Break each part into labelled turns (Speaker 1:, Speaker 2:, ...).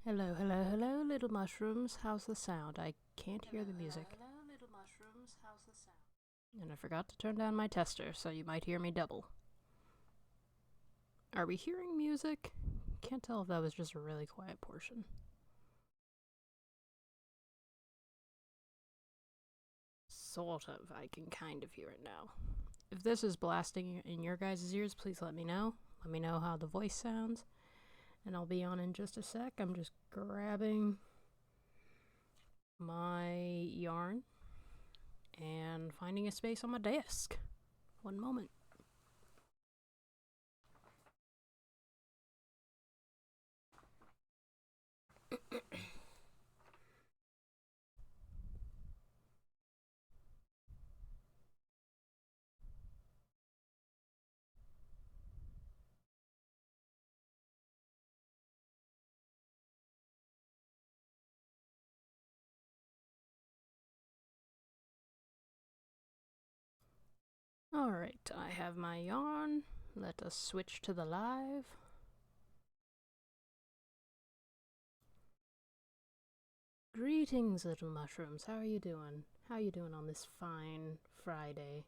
Speaker 1: Hello, hello, hello, little mushrooms. How's the sound? I can't hear the music.
Speaker 2: Hello, little mushrooms. How's the sound?
Speaker 1: And I forgot to turn down my tester, so you might hear me double. Are we hearing music? Can't tell if that was just a really quiet portion. Sort of. I can kind of hear it now. If this is blasting in your guys' ears, please let me know. Let me know how the voice sounds. And I'll be on in just a sec. I'm just grabbing my yarn and finding a space on my desk. One moment. Alright, I have my yarn. Let us switch to the live. Greetings, little mushrooms. How are you doing? How are you doing on this fine Friday?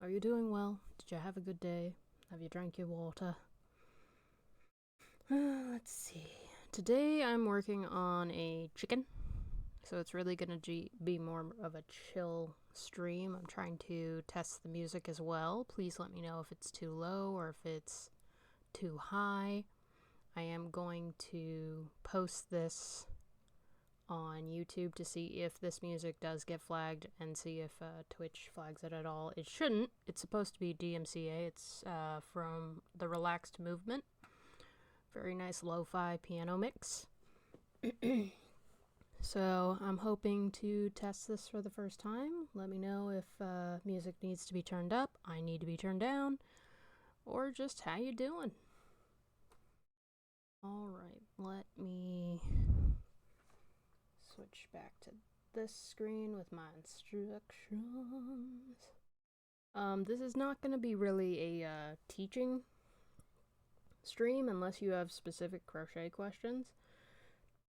Speaker 1: Are you doing well? Did you have a good day? Have you drank your water? Let's see. Today I'm working on a chicken. So it's really going to be more of a chill stream. I'm trying to test the music as well. Please let me know if it's too low or if it's too high. I am going to post this on YouTube to see if this music does get flagged and see if Twitch flags it at all. It shouldn't. It's supposed to be DMCA. It's from TheRelaxedMovement. Very nice lo-fi piano mix. So I'm hoping to test this for the first time. Let me know if music needs to be turned up, I need to be turned down, or just how you doing. Alright, let me switch back to this screen with my instructions. This is not going to be really a teaching stream unless you have specific crochet questions.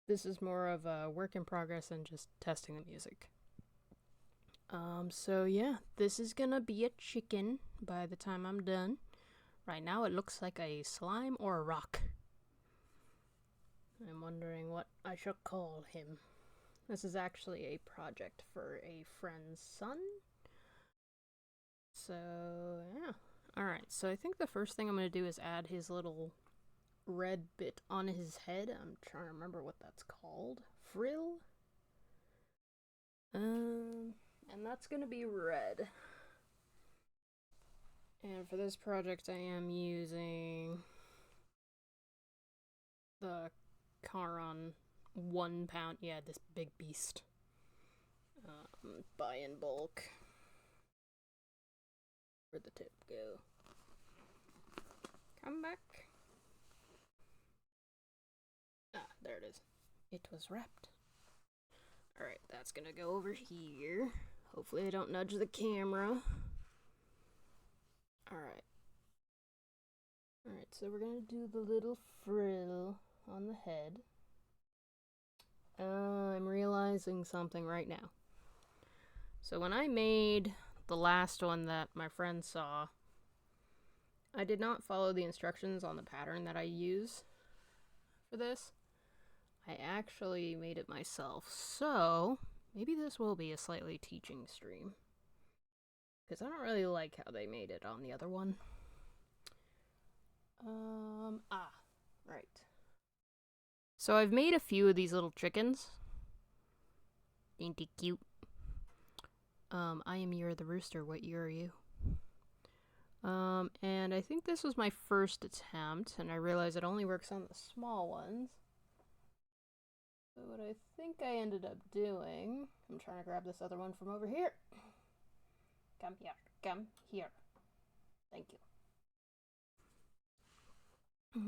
Speaker 1: This is more of a work in progress and just testing the music. So yeah, this is gonna be a chicken by the time I'm done. Right now it looks like a slime or a rock. I'm wondering what I should call him. This is actually a project for a friend's son. So yeah. Alright, so I think the first thing I'm gonna do is add his little red bit on his head. I'm trying to remember what that's called. Frill? And that's gonna be red. And for this project I am using the Caron 1 pound, yeah, this big beast. Buy in bulk. Where'd the tip go? Come back. Ah, there it is. It was wrapped. Alright, that's gonna go over here. Hopefully I don't nudge the camera. Alright. Alright, so we're gonna do the little frill on the head. I'm realizing something right now. So when I made the last one that my friend saw, I did not follow the instructions on the pattern that I use for this. I actually made it myself, so maybe this will be a slightly teaching stream. Because I don't really like how they made it on the other one. Right. So I've made a few of these little chickens. Ain't he cute? I am Year the Rooster. What year are you? And I think this was my first attempt, and I realized it only works on the small ones. So what I think I ended up doing, I'm trying to grab this other one from over here. Come here, come here. Thank you.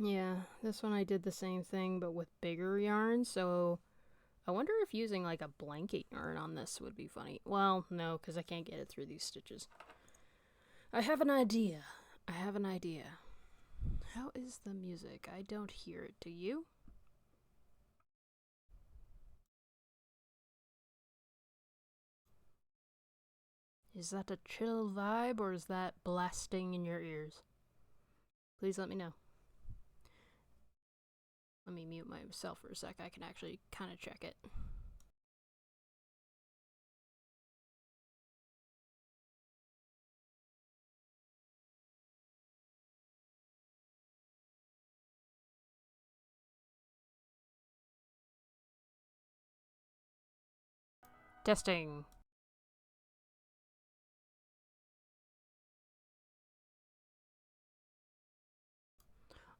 Speaker 1: Yeah, this one I did the same thing, but with bigger yarn, so I wonder if using like a blanket yarn on this would be funny. Well, no, because I can't get it through these stitches. I have an idea. How is the music? I don't hear it. Do you? Is that a chill vibe or is that blasting in your ears? Please let me know. Let me mute myself for a sec. I can actually kind of check it. Testing.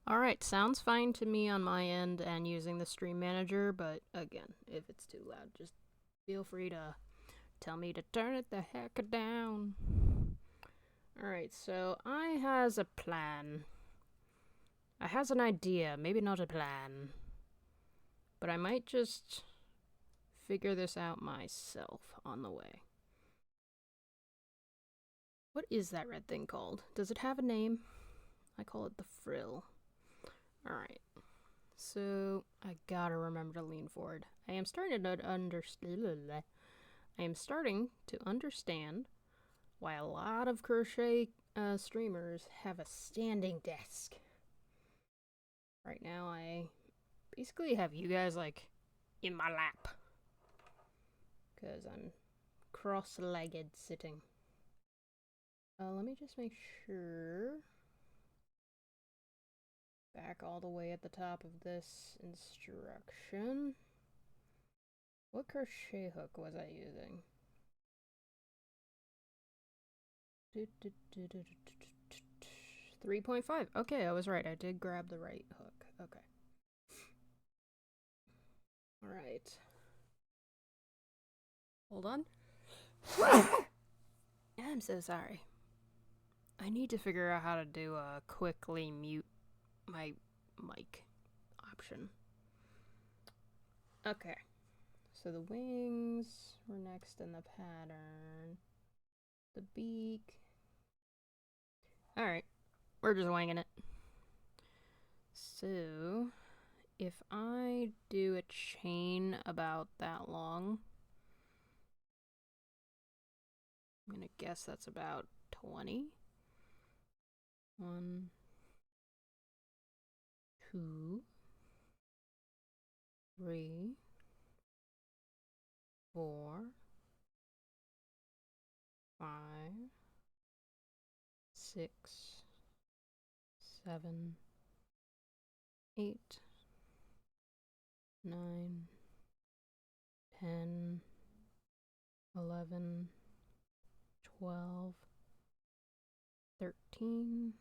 Speaker 1: Alright, sounds fine to me on my end and using the stream manager, but again, if it's too loud, just feel free to tell me to turn it the heck down. Alright, so I has a plan. I has an idea, maybe not a plan. But I might just figure this out myself on the way. What is that red thing called? Does it have a name? I call it the frill. Alright. So, I gotta remember to lean forward. I am starting to understand why a lot of crochet streamers have a standing desk. Right now, I basically have you guys, like, in my lap. Because I'm cross-legged sitting. Let me just make sure. Back all the way at the top of this instruction. What crochet hook was I using? 3.5. Okay, I was right. I did grab the right hook. Okay. Alright. Hold on. I'm so sorry. I need to figure out how to do a quickly mute my mic option. Okay. So the wings were next in the pattern. The beak. Alright. We're just winging it. So, if I do a chain about that long, I'm gonna guess that's about 20. 1, 2, 3, 4, 5, 6, 7, 8, 9, 10, 11, 12, 13,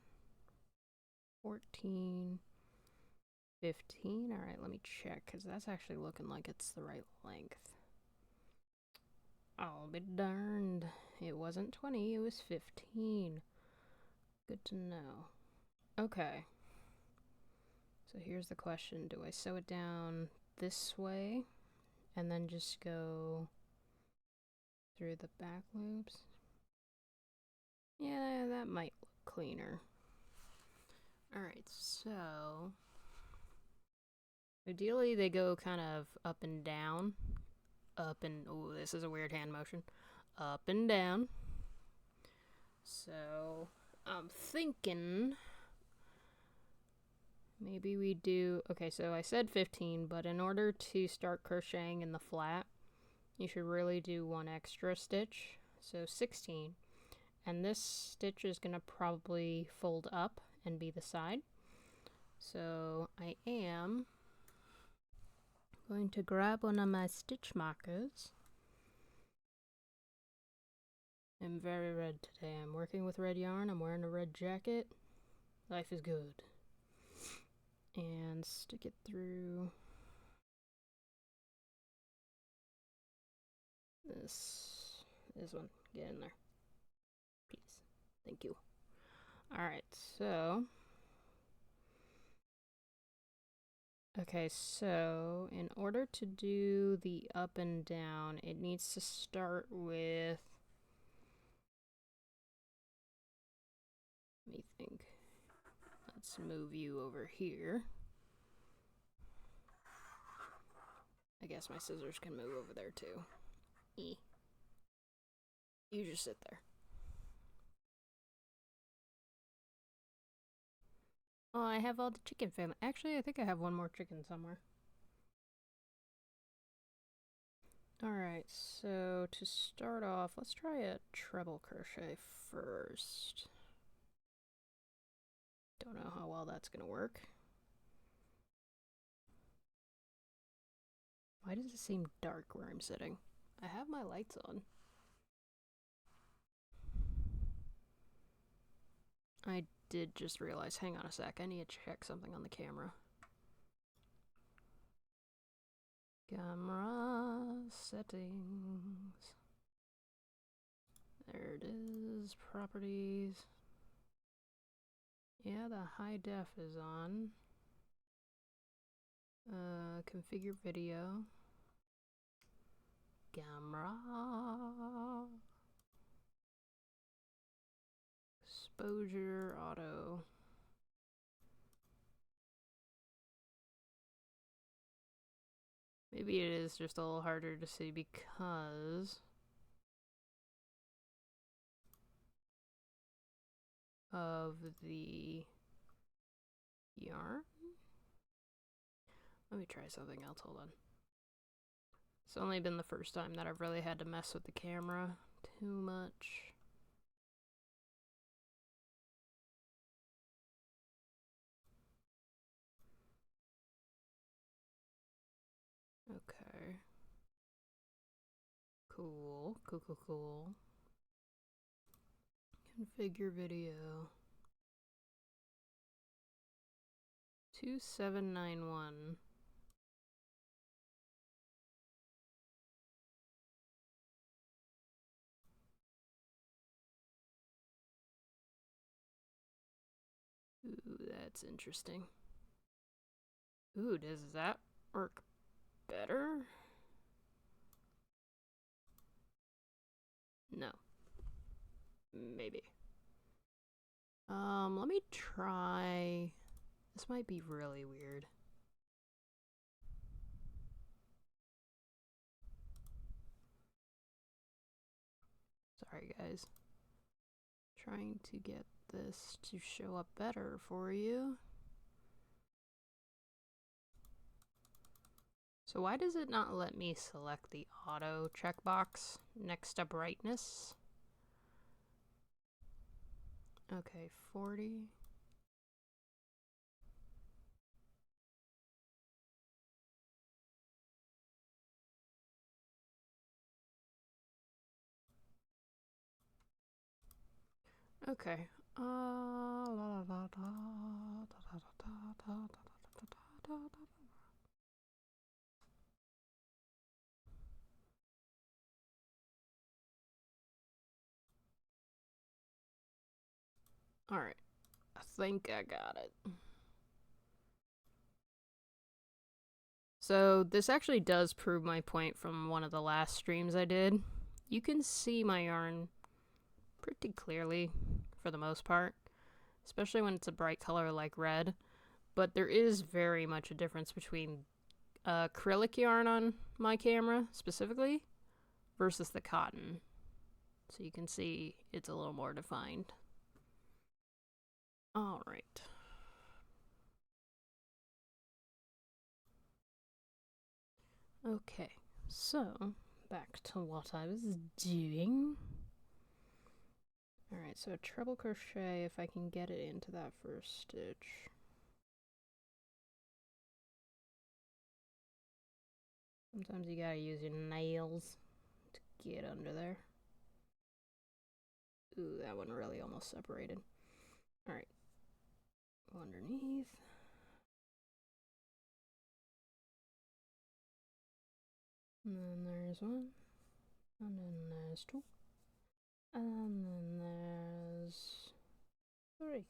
Speaker 1: 14, 15. Alright, let me check, because that's actually looking like it's the right length. I'll be darned. It wasn't 20, it was 15. Good to know. Okay. So here's the question. Do I sew it down this way and then just go through the back loops? Yeah, that might look cleaner. Alright, so ideally they go kind of up and down. Up and, oh, this is a weird hand motion. Up and down. So I'm thinking maybe we do, okay, so I said 15, but in order to start crocheting in the flat, you should really do one extra stitch, so 16. And this stitch is going to probably fold up and be the side. So I am going to grab one of my stitch markers. I'm very red today. I'm working with red yarn. I'm wearing a red jacket. Life is good. And stick it through this one. Get in there. Please. Thank you. Alright, so okay, so in order to do the up and down, it needs to start with, let me think. Let's move you over here. I guess my scissors can move over there too. You just sit there. Oh, I have all the chicken family. Actually, I think I have one more chicken somewhere. Alright, so to start off, let's try a treble crochet first. Don't know how well that's gonna work. Why does it seem dark where I'm sitting? I have my lights on. I did just realize, hang on a sec, I need to check something on the camera. Camera settings. There it is, properties. Yeah, the high def is on. Configure video. Camera. Exposure auto. Maybe it is just a little harder to see because of the yarn. Let me try something else, hold on. It's only been the first time that I've really had to mess with the camera too much. Okay. Cool. Configure video. 2791. Ooh, that's interesting. Ooh, does that work better? No. Maybe. Let me try. This might be really weird. Sorry, guys. Trying to get this to show up better for you. So why does it not let me select the auto checkbox next to brightness? Okay, 40. Okay. Alright. I think I got it. So this actually does prove my point from one of the last streams I did. You can see my yarn pretty clearly for the most part, especially when it's a bright color like red. But there is very much a difference between acrylic yarn on my camera specifically versus the cotton. So you can see it's a little more defined. All right. Okay, so back to what I was doing. Alright, so a treble crochet, if I can get it into that first stitch. Sometimes you gotta use your nails to get under there. Ooh, that one really almost separated. Alright, go underneath. And then there's one. And then there's two. And then there's three.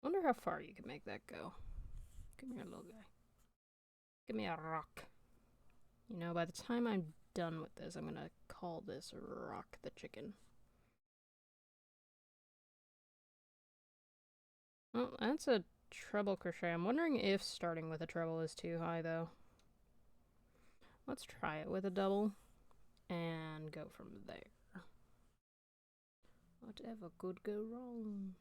Speaker 1: Wonder how far you can make that go. Come here, little guy. Give me a rock. You know, by the time I'm done with this, I'm gonna call this Rock the Chicken. Well, that's a treble crochet. I'm wondering if starting with a treble is too high, though. Let's try it with a double and go from there. Whatever could go wrong?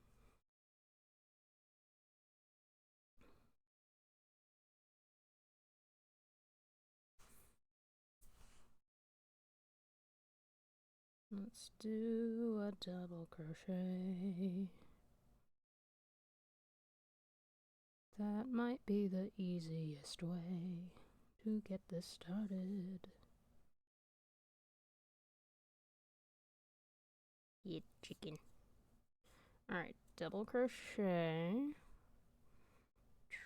Speaker 1: Let's do a double crochet. That might be the easiest way to get this started. Yeah, chicken. Alright, double crochet.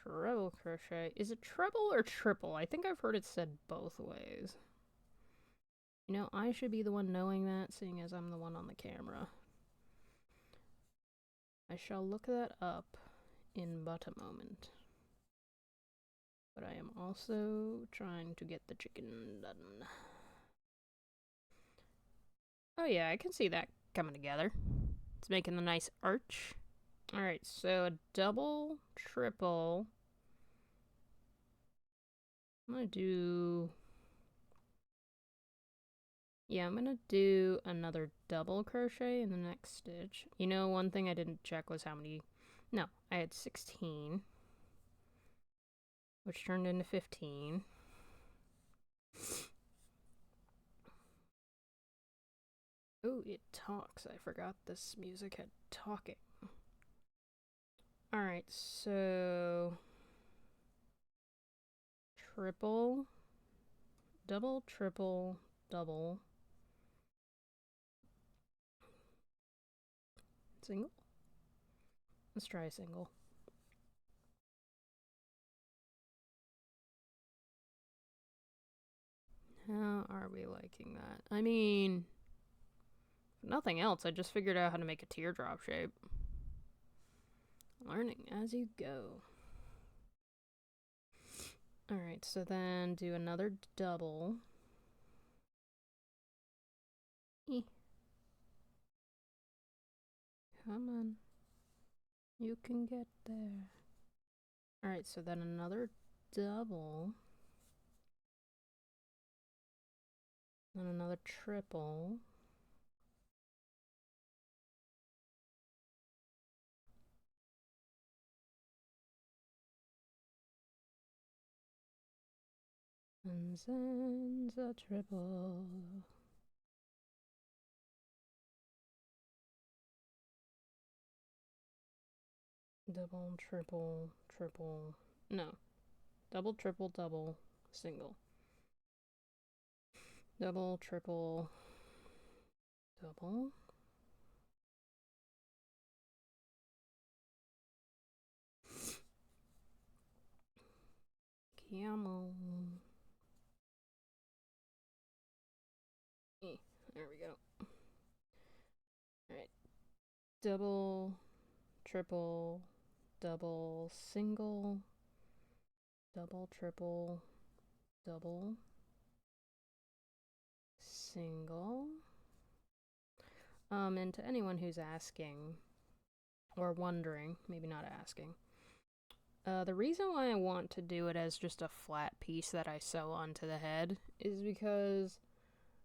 Speaker 1: Treble crochet. Is it treble or triple? I think I've heard it said both ways. You know, I should be the one knowing that, seeing as I'm the one on the camera. I shall look that up in but a moment. But I am also trying to get the chicken done. Oh yeah, I can see that coming together. It's making a nice arch. Alright, so a double, triple. I'm gonna do... Yeah, I'm gonna do another double crochet in the next stitch. You know, one thing I didn't check was how many... No, I had 16. Which turned into 15. Oh, it talks. I forgot this music had talking. Alright, so... Triple, double, triple, double, single? Let's try a single. How are we liking that? I mean, if nothing else, I just figured out how to make a teardrop shape. Learning as you go. Alright, so then do another double. Come on. You can get there. Alright, so then another double. Then another triple. And then a triple. Double, triple, triple. No. Double, triple, double, single. Double, triple, double. Camel. There we go. Alright. Double, triple, double, single, double, triple, double, single. And to anyone who's asking, or wondering, maybe not asking, the reason why I want to do it as just a flat piece that I sew onto the head is because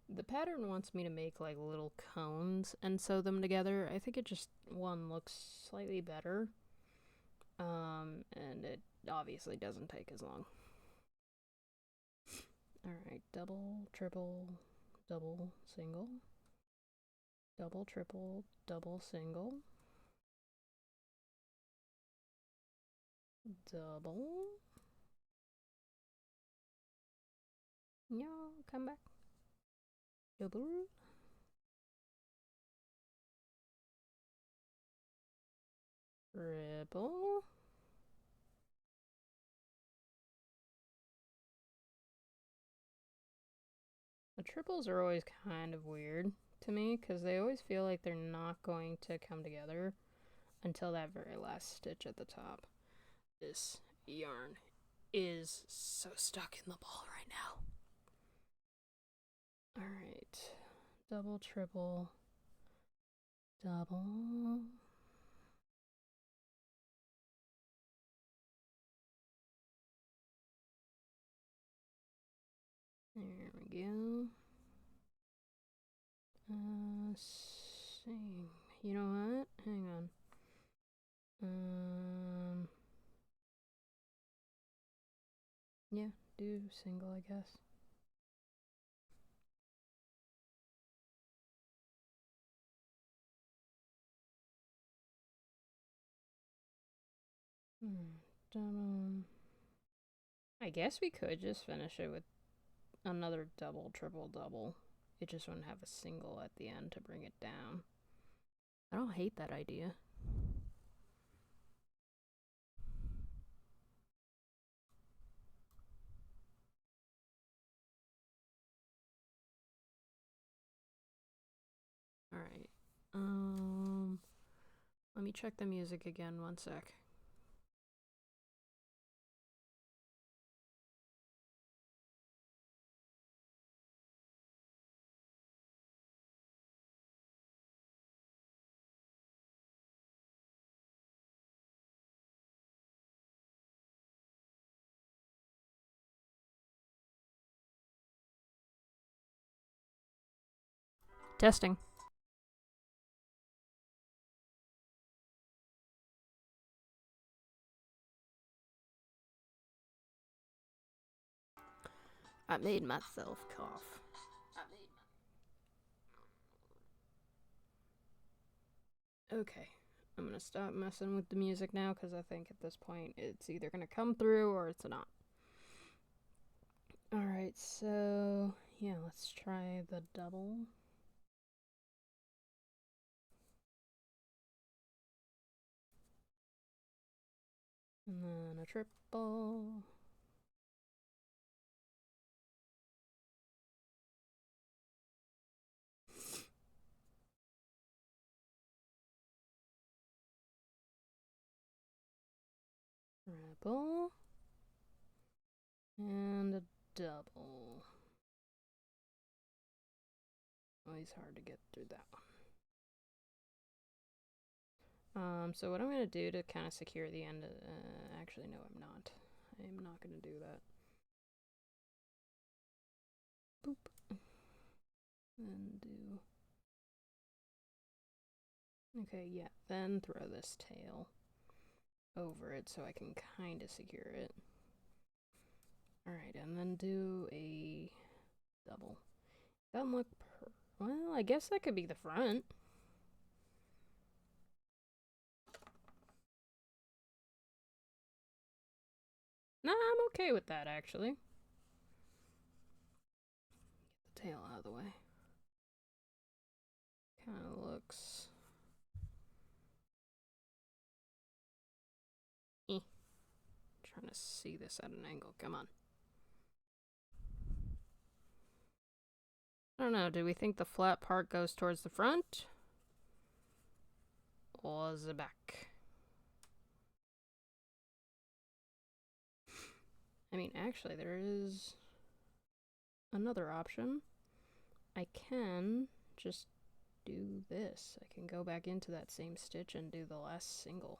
Speaker 1: the pattern wants me to make like little cones and sew them together. I think it just, one, looks slightly better, and it obviously doesn't take as long. Alright, double, triple, double, single, double, triple, double, single, double. No, come back. Double. Triple. The triples are always kind of weird to me because they always feel like they're not going to come together until that very last stitch at the top. This yarn is so stuck in the ball right now. Alright. Double, triple, double. There go. Same. You know what? Hang on. Yeah, do single, I guess. I guess we could just finish it with another double, triple, double. It just wouldn't have a single at the end to bring it down. I don't hate that idea. Alright. Let me check the music again, 1 sec. Testing. I made myself cough. Okay, I'm gonna stop messing with the music now because I think at this point it's either gonna come through or it's not. Alright, so yeah, let's try the double. And then a triple. Triple. And a double. Always hard to get through that one. So what I'm going to do to kind of secure the end, actually no I'm not. I'm not going to do that. Boop. Then do... Okay, yeah, then throw this tail over it so I can kind of secure it. Alright, and then do a double. Doesn't look well, I guess that could be the front. Nah, I'm okay with that, actually. Get the tail out of the way. Kind of looks... Trying to see this at an angle, come on. I don't know, do we think the flat part goes towards the front? Or the back? I mean, actually, there is another option. I can just do this. I can go back into that same stitch and do the last single.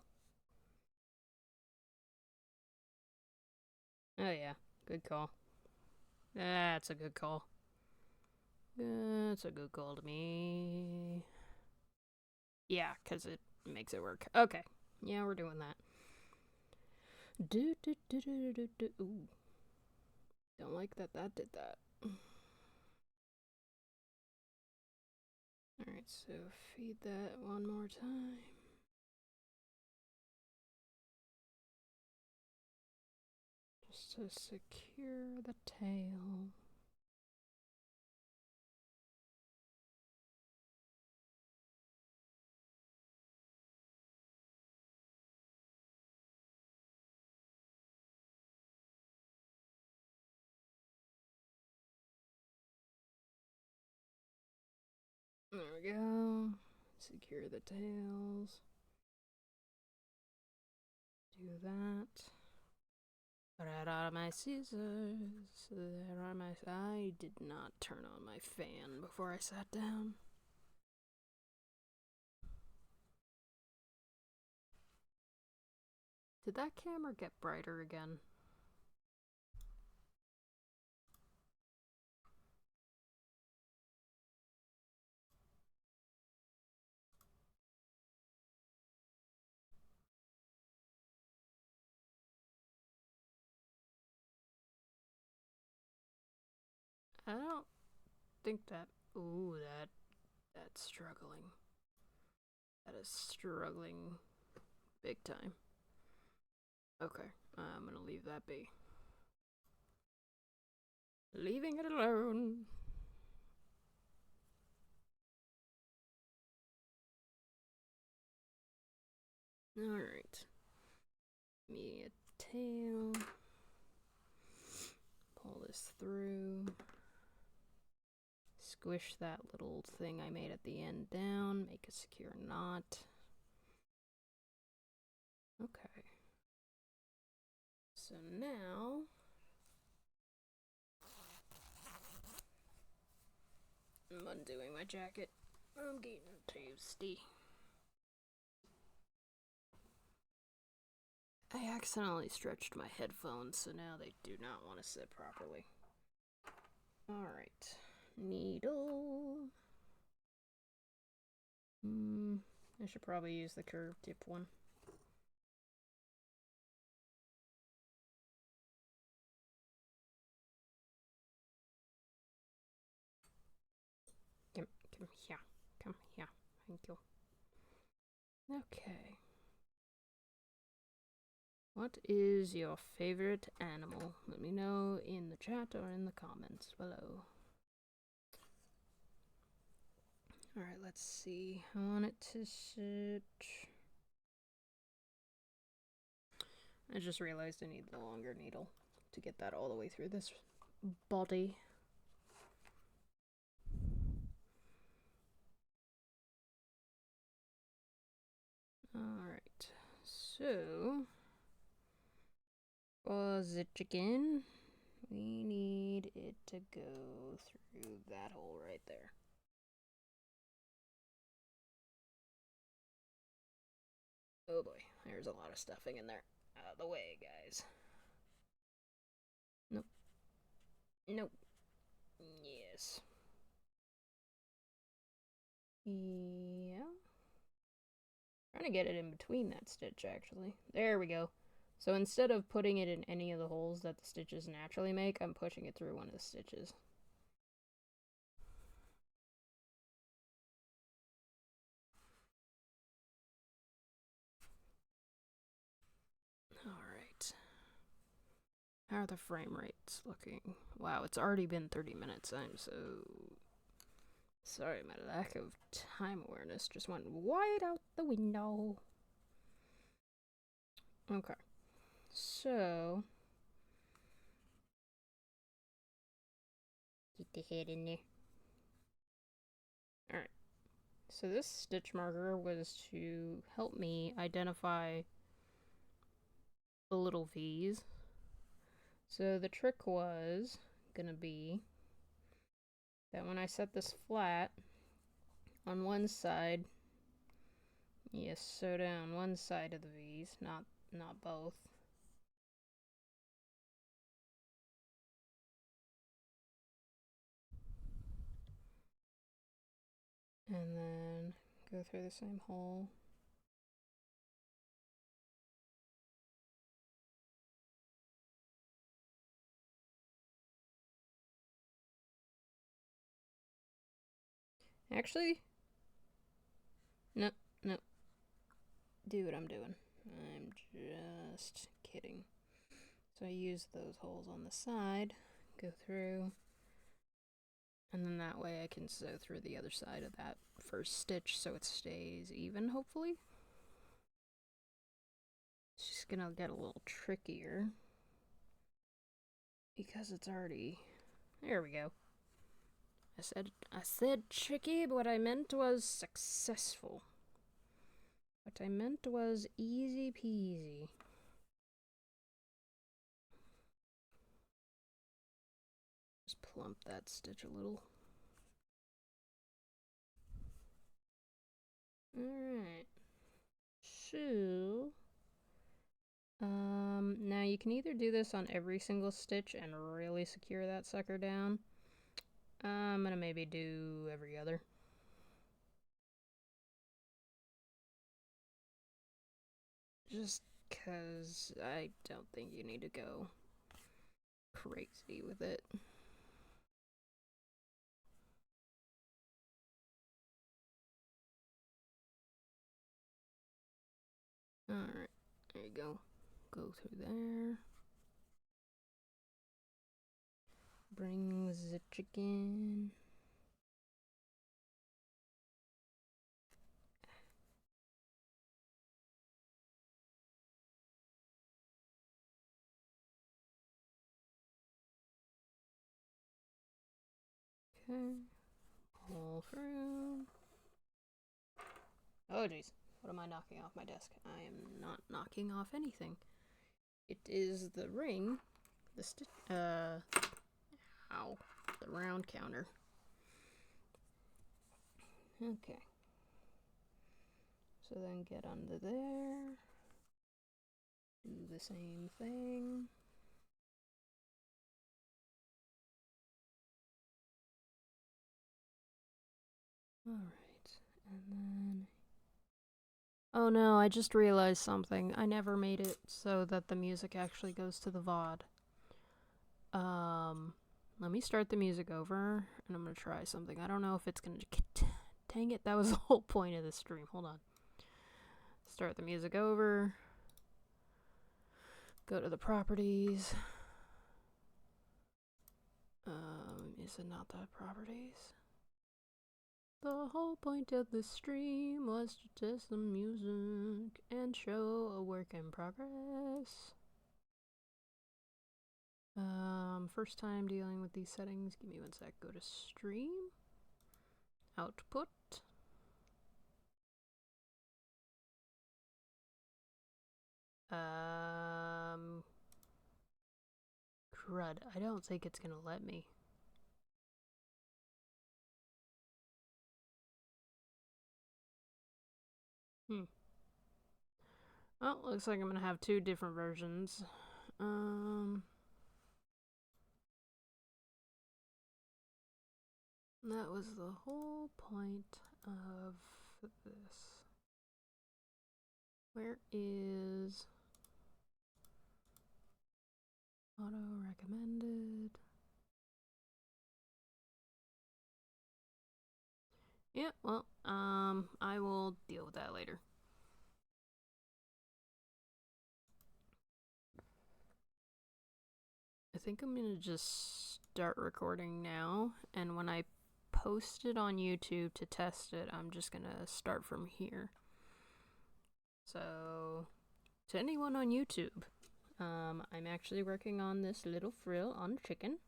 Speaker 1: Oh yeah, good call. That's a good call. That's a good call to me. Yeah, because it makes it work. Okay. Yeah, we're doing that. Ooh. Don't like that did that. Alright, so feed that one more time. Just to secure the tail. There we go. Secure the tails. Do that. Right out of my scissors. There are my... I did not turn on my fan before I sat down. Did that camera get brighter again? I don't think that... Ooh, that's struggling. That is struggling big time. Okay, I'm gonna leave that be. Leaving it alone. Alright. Me a tail. Pull this through. Squish that little thing I made at the end down. Make a secure knot. Okay. So now... I'm undoing my jacket. I'm getting toasty. I accidentally stretched my headphones, so now they do not want to sit properly. Alright. Needle. I should probably use the curved tip one. Come here. Come here. Thank you. Okay. What is your favorite animal? Let me know in the chat or in the comments below. Alright, let's see. I want it to sit... I just realized I need the longer needle to get that all the way through this body. Alright, so... was it again? We need it to go through that hole right there. Oh boy, there's a lot of stuffing in there. Out of the way, guys. Nope. Nope. Yes. Yeah. Trying to get it in between that stitch, actually. There we go. So instead of putting it in any of the holes that the stitches naturally make, I'm pushing it through one of the stitches. Alright. How are the frame rates looking? Wow, it's already been 30 minutes. I'm so... sorry, my lack of time awareness just went wide out the window. Okay. So... get the head in there. Alright. So this stitch marker was to help me identify the little V's. So the trick was gonna be that when I set this flat on one side, you sew down one side of the V's, not both. And then go through the same hole. Actually, no. Do what I'm doing. I'm just kidding. So I use those holes on the side, go through, and then that way I can sew through the other side of that first stitch so it stays even, hopefully. It's just gonna get a little trickier because it's already... there we go. I said tricky, but what I meant was successful. What I meant was easy peasy. Just plump that stitch a little. Alright. So... now you can either do this on every single stitch and really secure that sucker down. I'm gonna maybe do every other. Just because I don't think you need to go crazy with it. go. Go through there. Brings the chicken. Okay. Pull through. Oh jeez. What am I knocking off my desk? I am not knocking off anything. It is the ring. The ow. The round counter. Okay. So then get under there. Do the same thing. Alright, and then... Oh no, I just realized something. I never made it so that the music actually goes to the VOD. Let me start the music over, and I'm gonna try something. I don't know if it's gonna... Dang it, that was the whole point of this stream. Hold on. Start the music over. Go to the properties. Is it not the properties? The whole point of the stream was to test the music and show a work in progress. First time dealing with these settings. Give me one sec. Go to stream. Output. Crud. I don't think it's gonna let me. Well, looks like I'm gonna have two different versions. That was the whole point of this. Where is auto recommended? Yeah, well, I will deal with that later. I think I'm gonna just start recording now, and when I post it on YouTube to test it, I'm just gonna start from here. So, to anyone on YouTube, I'm actually working on this little frill on chicken.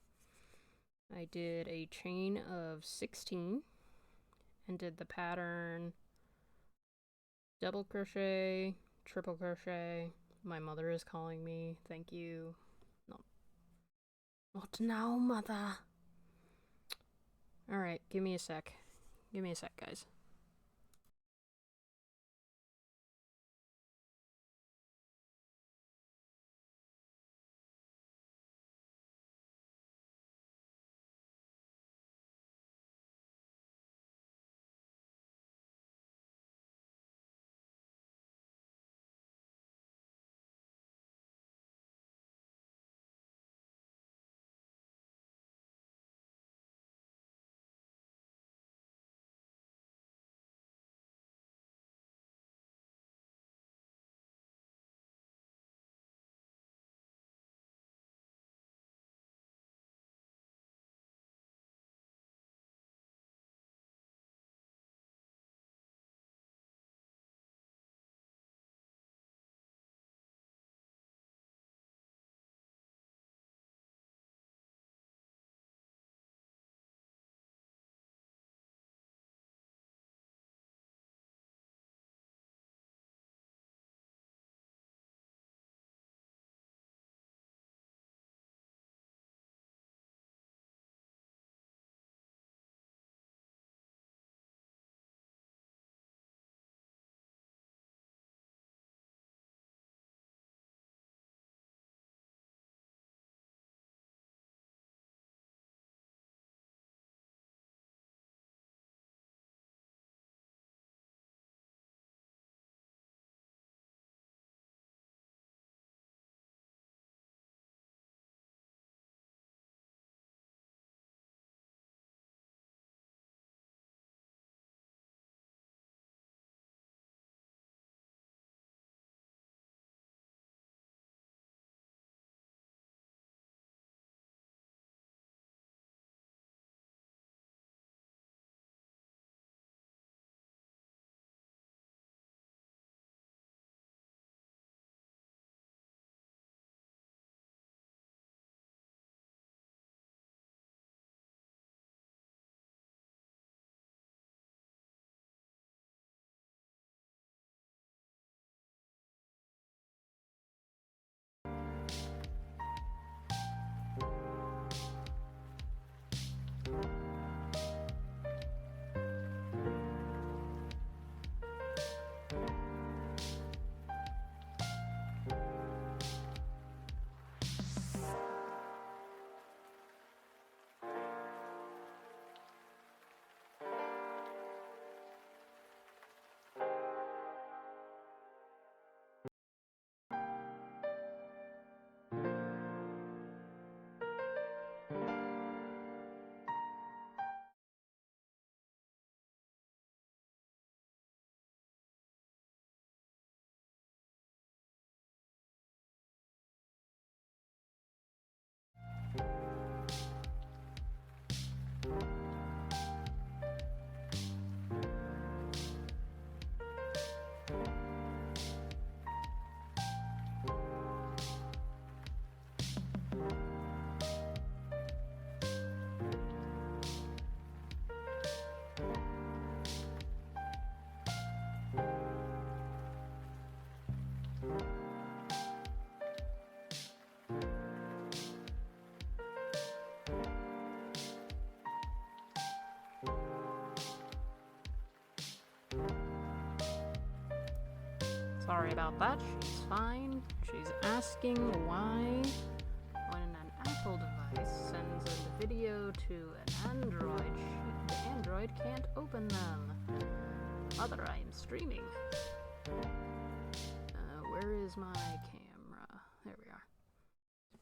Speaker 1: I did a chain of 16 and did the pattern double crochet, triple crochet. My mother is calling me. Thank you. No. Not now, mother. Alright, give me a sec. Give me a sec, guys. Sorry about that. She's fine. She's asking why, when an Apple device sends a video to an Android, the Android can't open them. Mother, I am streaming. Where is my camera? There we are.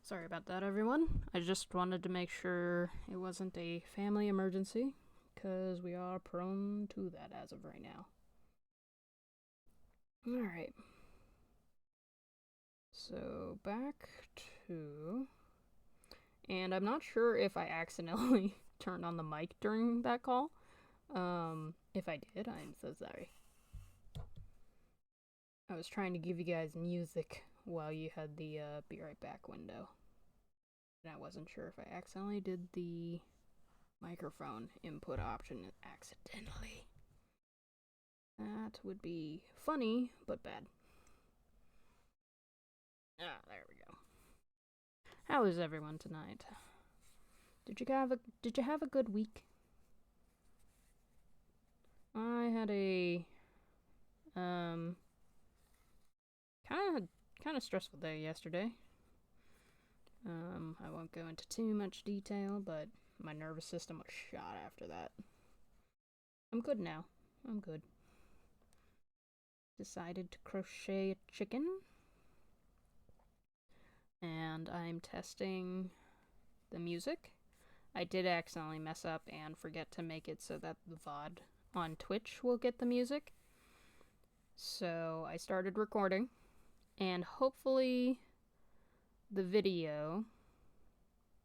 Speaker 1: Sorry about that, everyone. I just wanted to make sure it wasn't a family emergency, because we are prone to that as of right now. Alright. So, back to... And I'm not sure if I accidentally turned on the mic during that call. If I did, I'm so sorry. I was trying to give you guys music while you had the be right back window. And I wasn't sure if I accidentally did the microphone input option accidentally. That would be funny, but bad. Ah, there we go. How is everyone tonight? Did you have a good week? I had a kind of stressful day yesterday. I won't go into too much detail, but my nervous system was shot after that. I'm good now. I'm good. Decided to crochet a chicken. And I'm testing the music. I did accidentally mess up and forget to make it so that the VOD on Twitch will get the music. So I started recording, and hopefully the video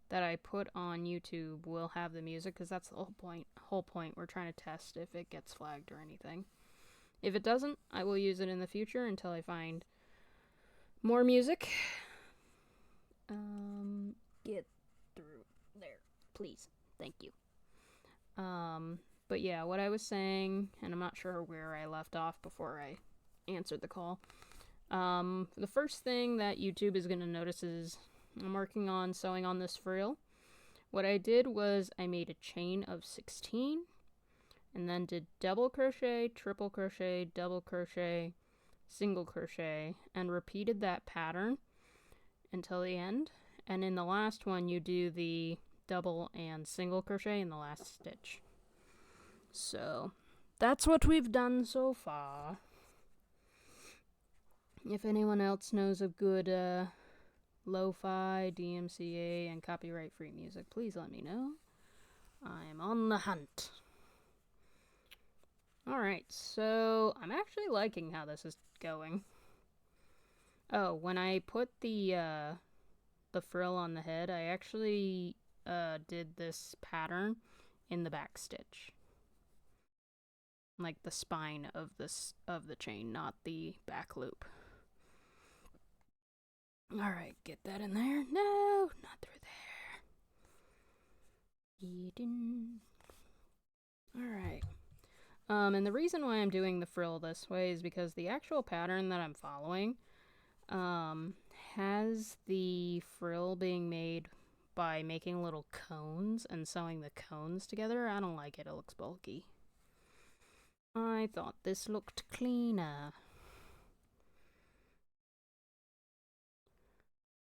Speaker 1: that I put on YouTube will have the music, because that's the whole point. We're trying to test if it gets flagged or anything. If it doesn't, I will use it in the future until I find more music. Get through there, please. Thank you. But yeah, what I was saying, and I'm not sure where I left off before I answered the call. The first thing that YouTube is going to notice is I'm working on sewing on this frill. What I did was I made a chain of 16 and then did double crochet, triple crochet, double crochet, single crochet, and repeated that pattern until the end. And in the last one, you do the double and single crochet in the last stitch. So that's what we've done so far. If anyone else knows of good lo-fi, DMCA, and copyright-free music, please let me know. I'm on the hunt. Alright, so I'm actually liking how this is going. Oh, when I put the frill on the head, I actually did this pattern in the back stitch. Like the spine of the chain, not the back loop. Alright, get that in there. No, not through there. Alright. And the reason why I'm doing the frill this way is because the actual pattern that I'm following has the frill being made by making little cones and sewing the cones together. I don't like it. It looks bulky. I thought this looked cleaner.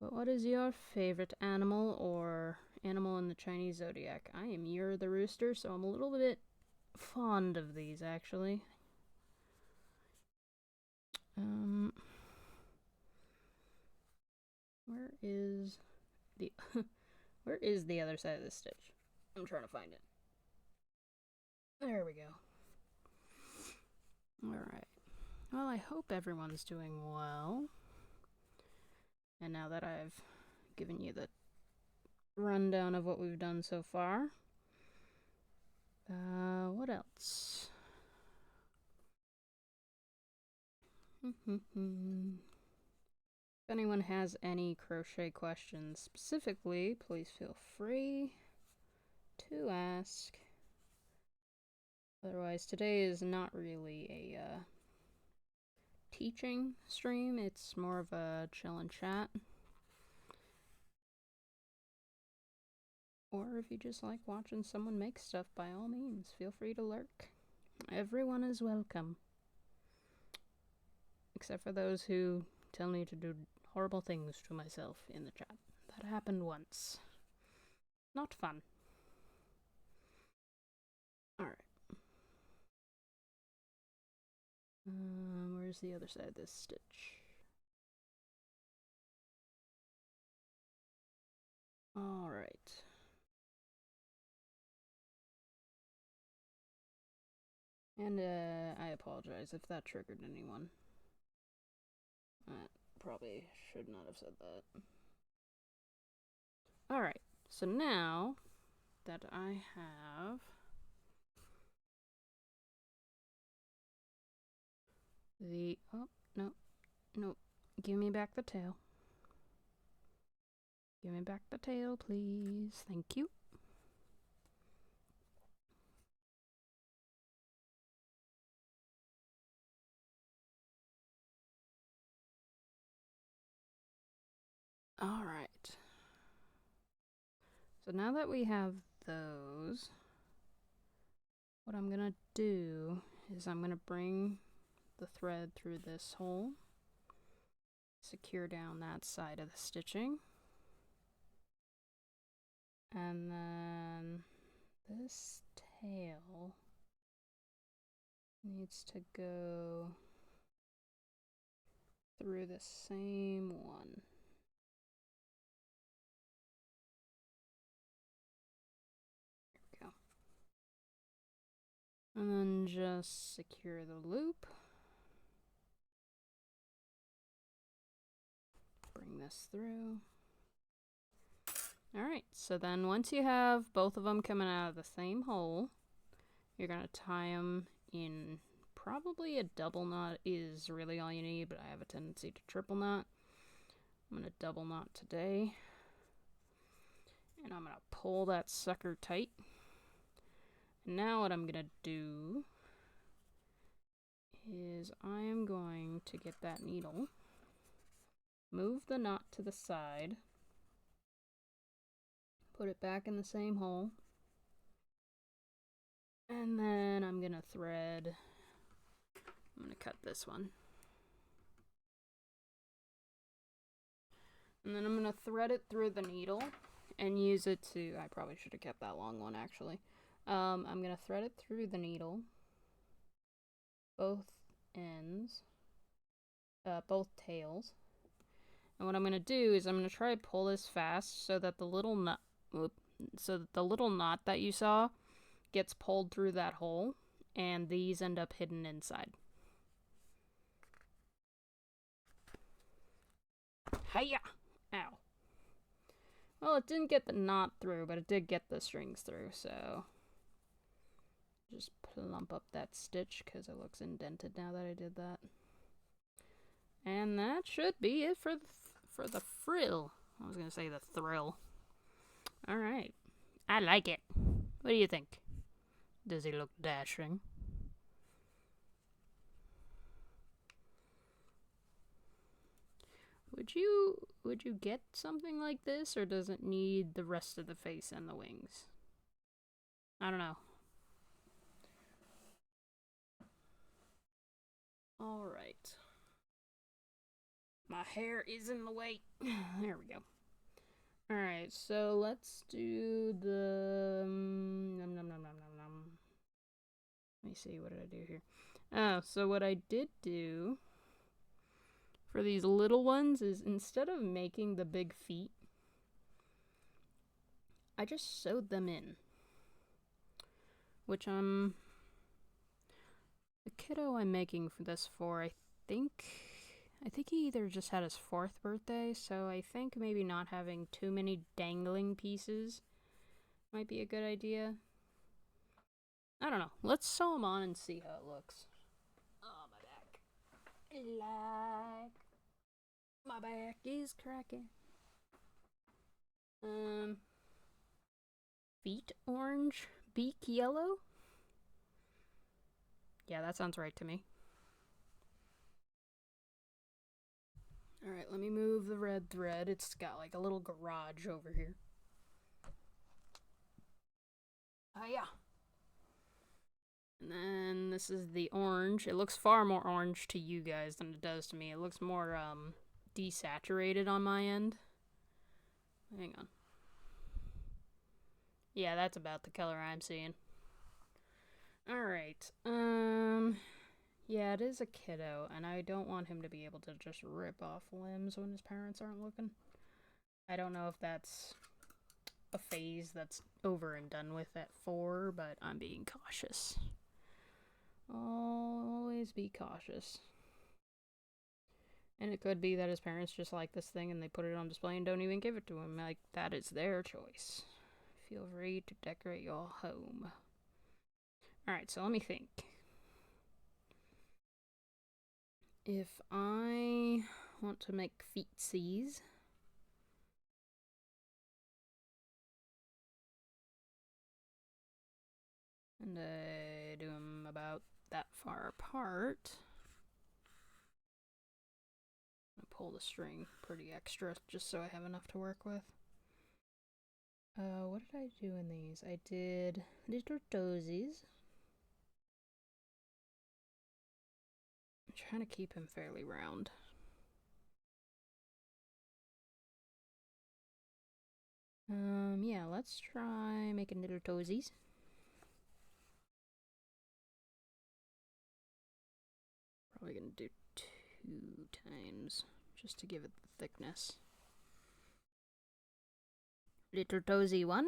Speaker 1: But what is your favorite animal or animal in the Chinese zodiac? I am Yer the rooster, so I'm a little bit fond of these, actually. Where is the where is the other side of the stitch? I'm trying to find it. There we go. Alright. Well, I hope everyone's doing well. And now that I've given you the rundown of what we've done so far, what else? If anyone has any crochet questions specifically, please feel free to ask. Otherwise, today is not really a teaching stream. It's more of a chill and chat. Or if you just like watching someone make stuff, by all means, feel free to lurk. Everyone is welcome. except for those who tell me to do horrible things to myself in the chat. That happened once. Not fun. Alright. Where's the other side of this stitch? Alright. And I apologize if that triggered anyone. I probably should not have said that. Alright, so now that I have the... Oh, no, no. Give me back the tail. Give me back the tail, please. Thank you. Alright. So now that we have those, what I'm gonna do is I'm gonna bring the thread through this hole, secure down that side of the stitching, and then this tail needs to go through the same one. There we go. And then just secure the loop. Bring this through. Alright, so then once you have both of them coming out of the same hole, you're going to tie them in. Probably a double knot is really all you need, but I have a tendency to triple knot. I'm going to double knot today. And I'm going to pull that sucker tight. And now what I'm going to do is I am going to get that needle, move the knot to the side, put it back in the same hole, and then I'm going to thread... I'm going to cut this one. And then I'm going to thread it through the needle and use it to... I probably should have kept that long one, actually. I'm going to thread it through the needle, both ends, both tails. And what I'm going to do is I'm going to try to pull this fast so that the little knot, that you saw gets pulled through that hole, and these end up hidden inside. Hiya! Ow. Well, it didn't get the knot through, but it did get the strings through, so... Just plump up that stitch, because it looks indented now that I did that. And that should be it for the frill. I was going to say the thrill. Alright. I like it. What do you think? Does he look dashing? Would you get something like this, or does it need the rest of the face and the wings? I don't know. Alright. My hair is in the way. There we go. Alright, so let's do the... Let me see, what did I do here? Oh, so what I did do for these little ones is instead of making the big feet, I just sewed them in. Which the kiddo I'm making for this for, I think he either just had his 4th birthday, so I think maybe not having too many dangling pieces might be a good idea. I don't know. Let's sew them on and see how it looks. Oh, my back. My back is cracking. Feet orange, beak yellow? Yeah, that sounds right to me. Alright, let me move the red thread. It's got like a little garage over here. Oh, yeah. And then this is the orange. It looks far more orange to you guys than it does to me. It looks more desaturated on my end. Hang on. Yeah, that's about the color I'm seeing. Alright. Yeah, it is a kiddo, and I don't want him to be able to just rip off limbs when his parents aren't looking. I don't know if that's a phase that's over and done with at 4, but I'm being cautious. Always be cautious. And it could be that his parents just like this thing and they put it on display and don't even give it to him. Like, that is their choice. Feel free to decorate your home. Alright, so let me think. If I want to make feetsies, and I do them about that far apart, I'm gonna pull the string pretty extra just so I have enough to work with. What did I do in these? I did little toesies. I'm trying to keep him fairly round. Yeah, let's try making little toesies. Probably gonna do 2 times just to give it the thickness. Little toesy 1.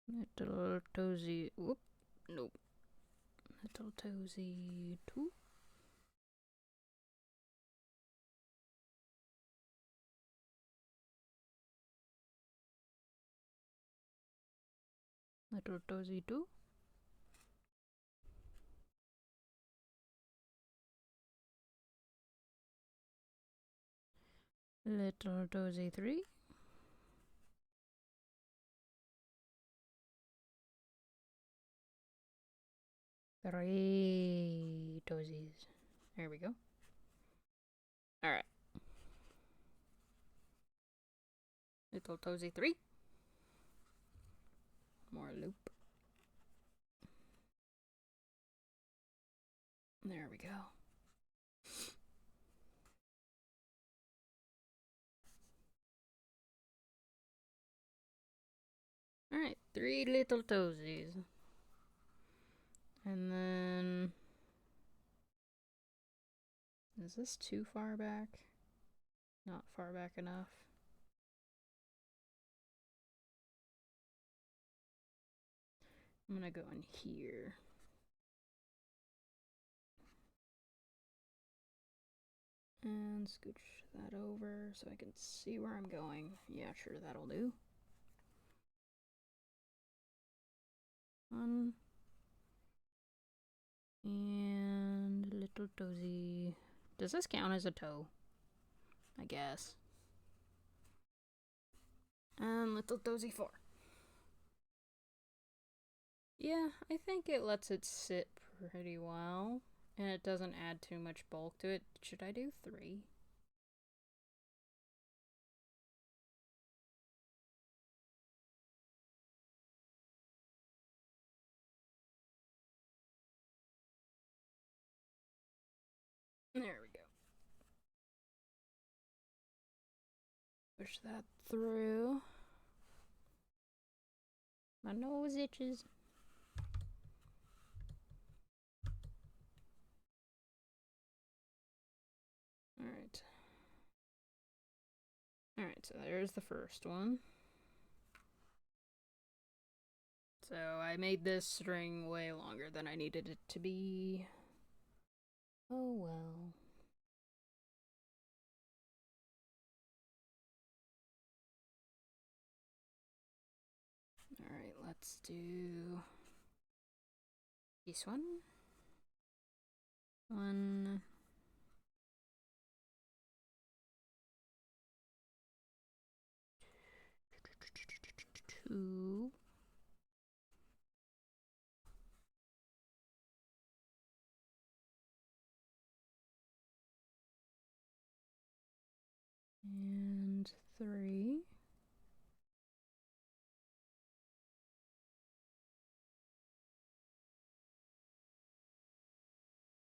Speaker 1: Little toesy, whoop, nope. Little toesy 2. Little toesy 2. Little toesy 3. Three toesies. There we go. Alright. Little toesy 3. More loop. There we go. Alright, 3 little toesies. And then... is this too far back? Not far back enough. I'm gonna go in here. And scooch that over so I can see where I'm going. Yeah, sure, that'll do. 1. And little toesy. Does this count as a toe? I guess. And little toesy 4. Yeah, I think it lets it sit pretty well. And it doesn't add too much bulk to it. Should I do 3? There we go. Push that through. My nose itches. Alright. Alright, so there's the first one. So I made this string way longer than I needed it to be. Oh well. Alright, let's do this one. 1. 2. And 3.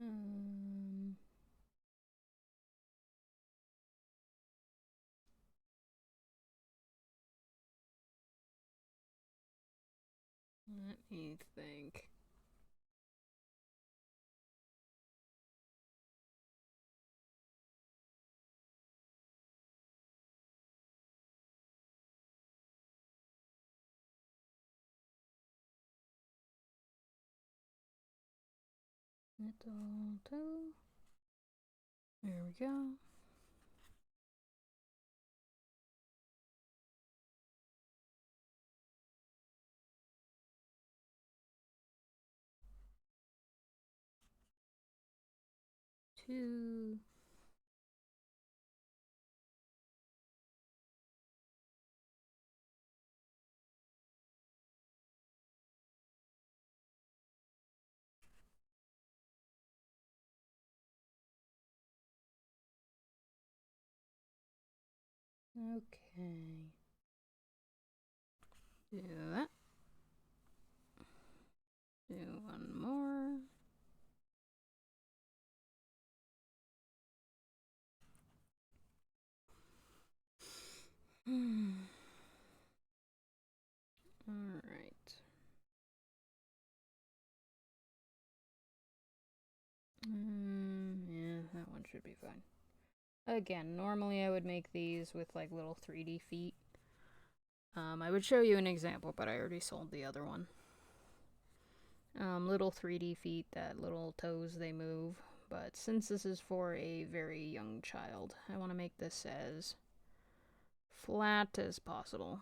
Speaker 1: Let me think. Little toe. There we go. Two. Okay. Do that. Do one more. All right. Yeah, that one should be fine. Again, normally I would make these with like little 3D feet. I would show you an example, but I already sold the other one. Little 3D feet, that little toes they move. But since this is for a very young child, I want to make this as flat as possible.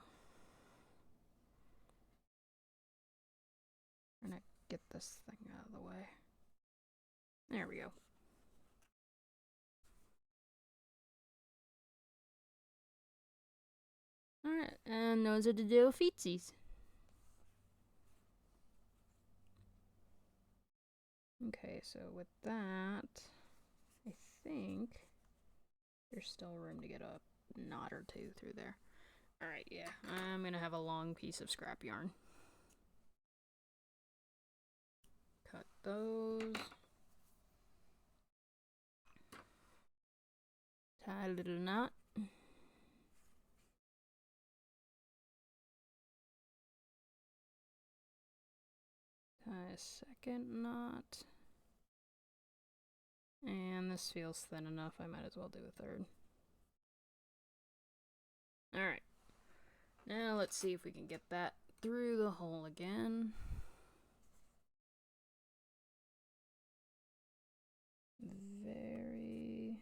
Speaker 1: I'm gonna get this thing out of the way. There we go. Alright, and those are the little feetsies. Okay, so with that, I think there's still room to get a knot or two through there. Alright, yeah, I'm gonna have a long piece of scrap yarn. Cut those. Tie a little knot. Tie a second knot. And this feels thin enough, I might as well do a third. Alright. Now let's see if we can get that through the hole again. Very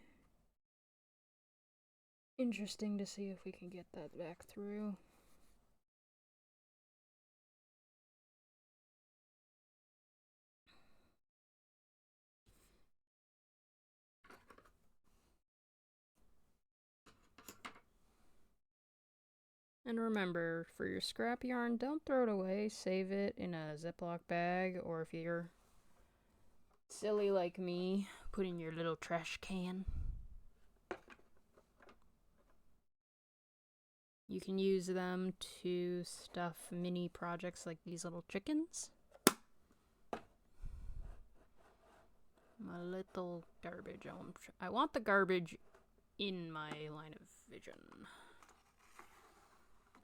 Speaker 1: interesting to see if we can get that back through. And remember, for your scrap yarn, don't throw it away. Save it in a Ziploc bag, or if you're silly like me, put in your little trash can. You can use them to stuff mini projects like these little chickens. My little garbage. I want the garbage in my line of vision.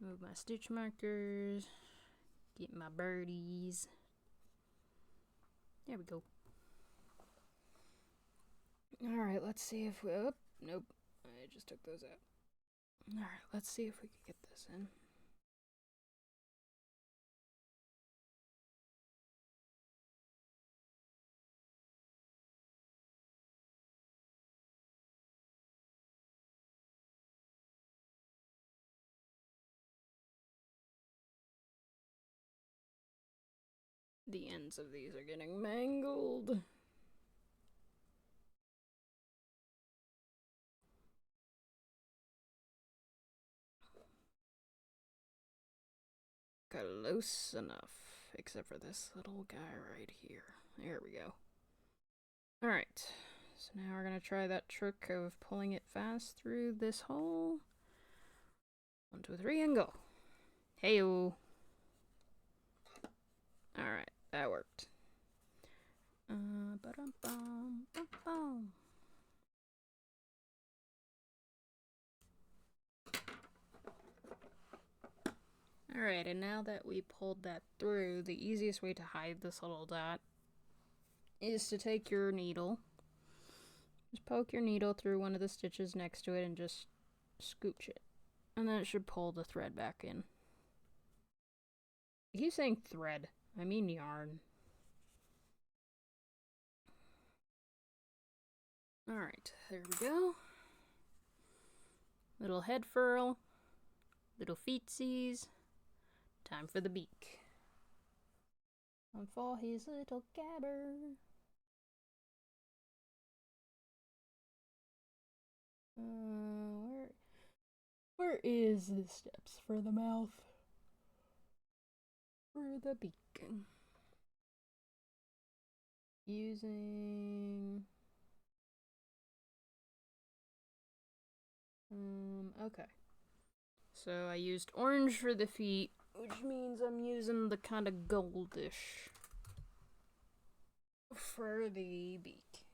Speaker 1: Move my stitch markers. Get my birdies. There we go. Alright, let's see if we... Oh, nope. I just took those out. Alright, let's see if we can get this in. The ends of these are getting mangled. Close enough, except for this little guy right here. There we go. Alright, so now we're gonna try that trick of pulling it fast through this hole. 1, 2, 3, and go. Heyo. Alright, that worked. Ba-dum-bum-bum-bum. Alright, and now that we pulled that through, the easiest way to hide this little dot is to take your needle, just poke your needle through one of the stitches next to it and just scooch it. And then it should pull the thread back in. I keep saying thread, I mean yarn. Alright, there we go. Little head furl, little feetsies. Time for the beak. And for his little gabber. Where is the steps for the mouth? For the beak. Using... okay. So I used orange for the feet, which means I'm using the kind of goldish for the beak.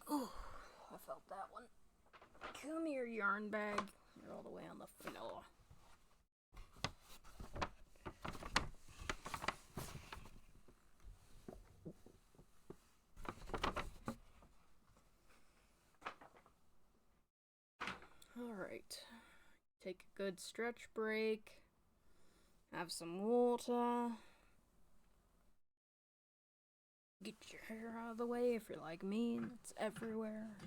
Speaker 1: Oh, I felt that one. Come here, yarn bag. You're all the way on the floor. Alright. Take a good stretch break. Have some water. Get your hair out of the way if you're like me and it's everywhere.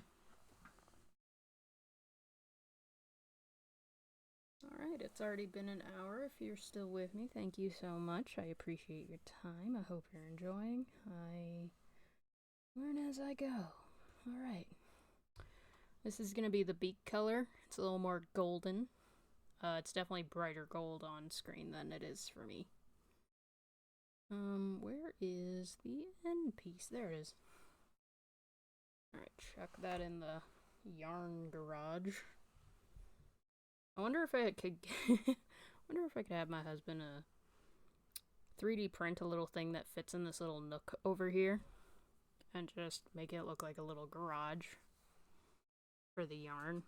Speaker 1: Alright, it's already been an hour. If you're still with me, thank you so much. I appreciate your time. I hope you're enjoying. I learn as I go. Alright. This is going to be the beak color. It's a little more golden. It's definitely brighter gold on screen than it is for me. Where is the end piece? There it is. Alright, chuck that in the yarn garage. I wonder if I could have my husband 3D print a little thing that fits in this little nook over here and just make it look like a little garage for the yarn.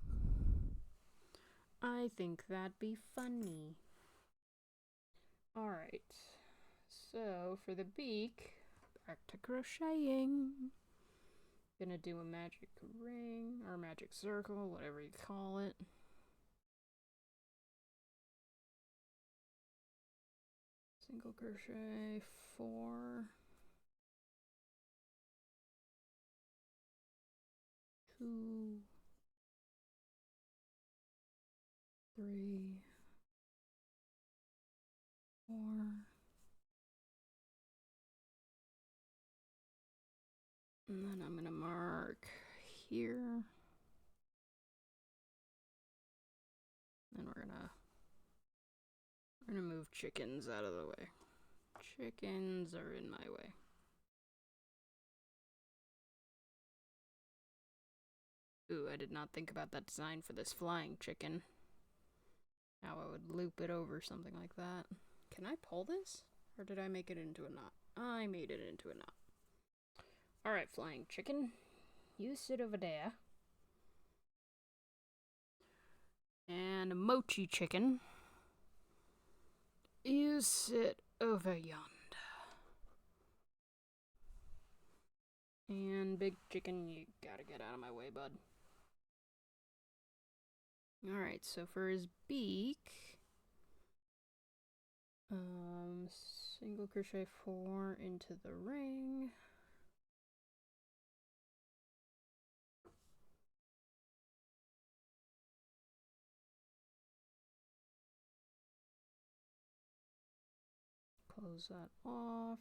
Speaker 1: I think that'd be funny. Alright, so for the beak, back to crocheting. Gonna do a magic ring, or magic circle, whatever you call it. Single crochet 4. 2. 3. 4. And then I'm gonna mark here. And we're gonna move chickens out of the way. Chickens are in my way. Ooh, I did not think about that design for this flying chicken. How I would loop it over something like that. Can I pull this? Or did I make it into a knot? I made it into a knot. Alright, flying chicken. You sit over there. And mochi chicken. You sit over yonder. And big chicken, you gotta get out of my way, bud. Alright, so for his beak, single crochet 4 into the ring. Close that off.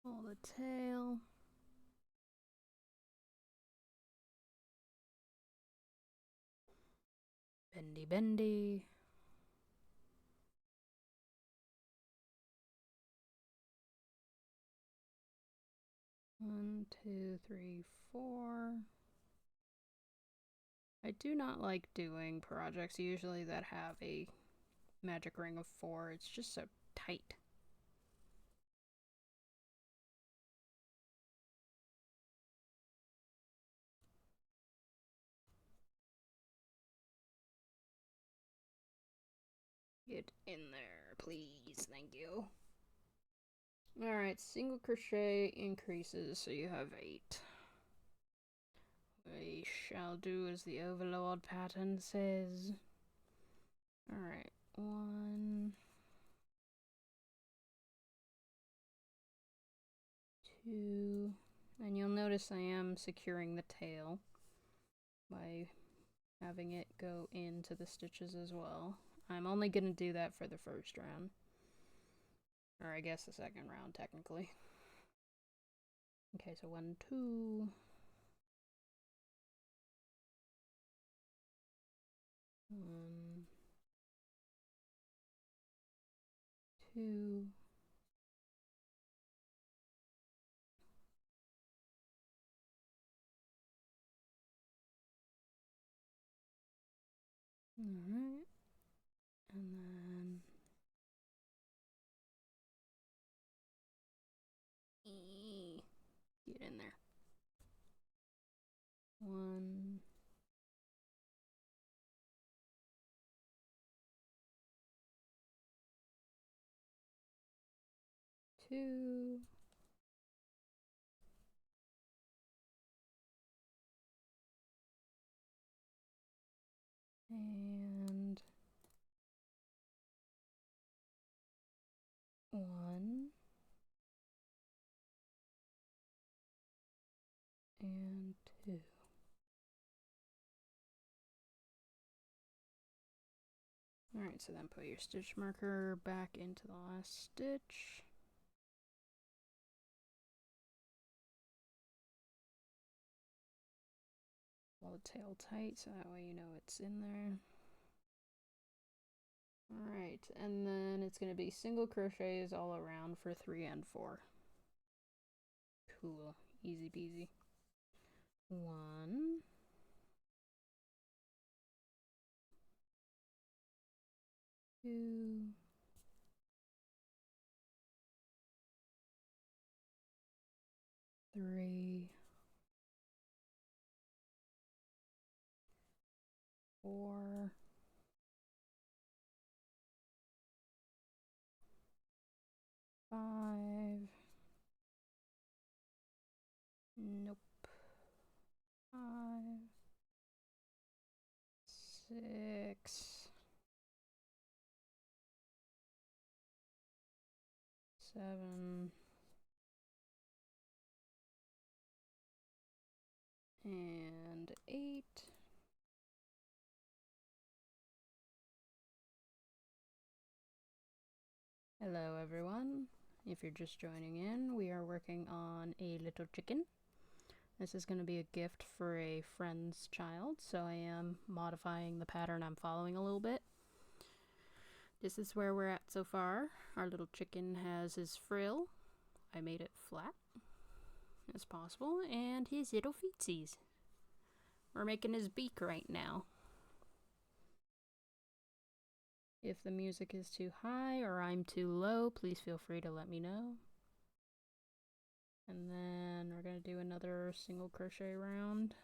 Speaker 1: Pull the tail. Bendy, bendy. 1, 2, 3, 4. I do not like doing projects usually that have a magic ring of 4. It's just so tight. Get in there, please. Thank you. Alright, single crochet increases, so you have 8. We shall do as the overlord pattern says. Alright, 1, 2, and you'll notice I am securing the tail by having it go into the stitches as well. I'm only going to do that for the first round. Or I guess the second round, technically. Okay, so 1, 2. 1, 2. Alright. And then get in there. 1, 2. And 1 and 2. Alright, so then put your stitch marker back into the last stitch. Pull the tail tight so that way you know it's in there. Alright, and then it's going to be single crochets all around for 3 and 4. Cool. Easy peasy. 1. 2. 3. 4. 5. Nope. 5. 6. 7. And 8. Hello everyone. If you're just joining in, we are working on a little chicken. This is going to be a gift for a friend's child, so I am modifying the pattern I'm following a little bit. This is where we're at so far. Our little chicken has his frill. I made it flat as possible, and his little feetsies. We're making his beak right now. If the music is too high or I'm too low, please feel free to let me know. And then we're going to do another single crochet round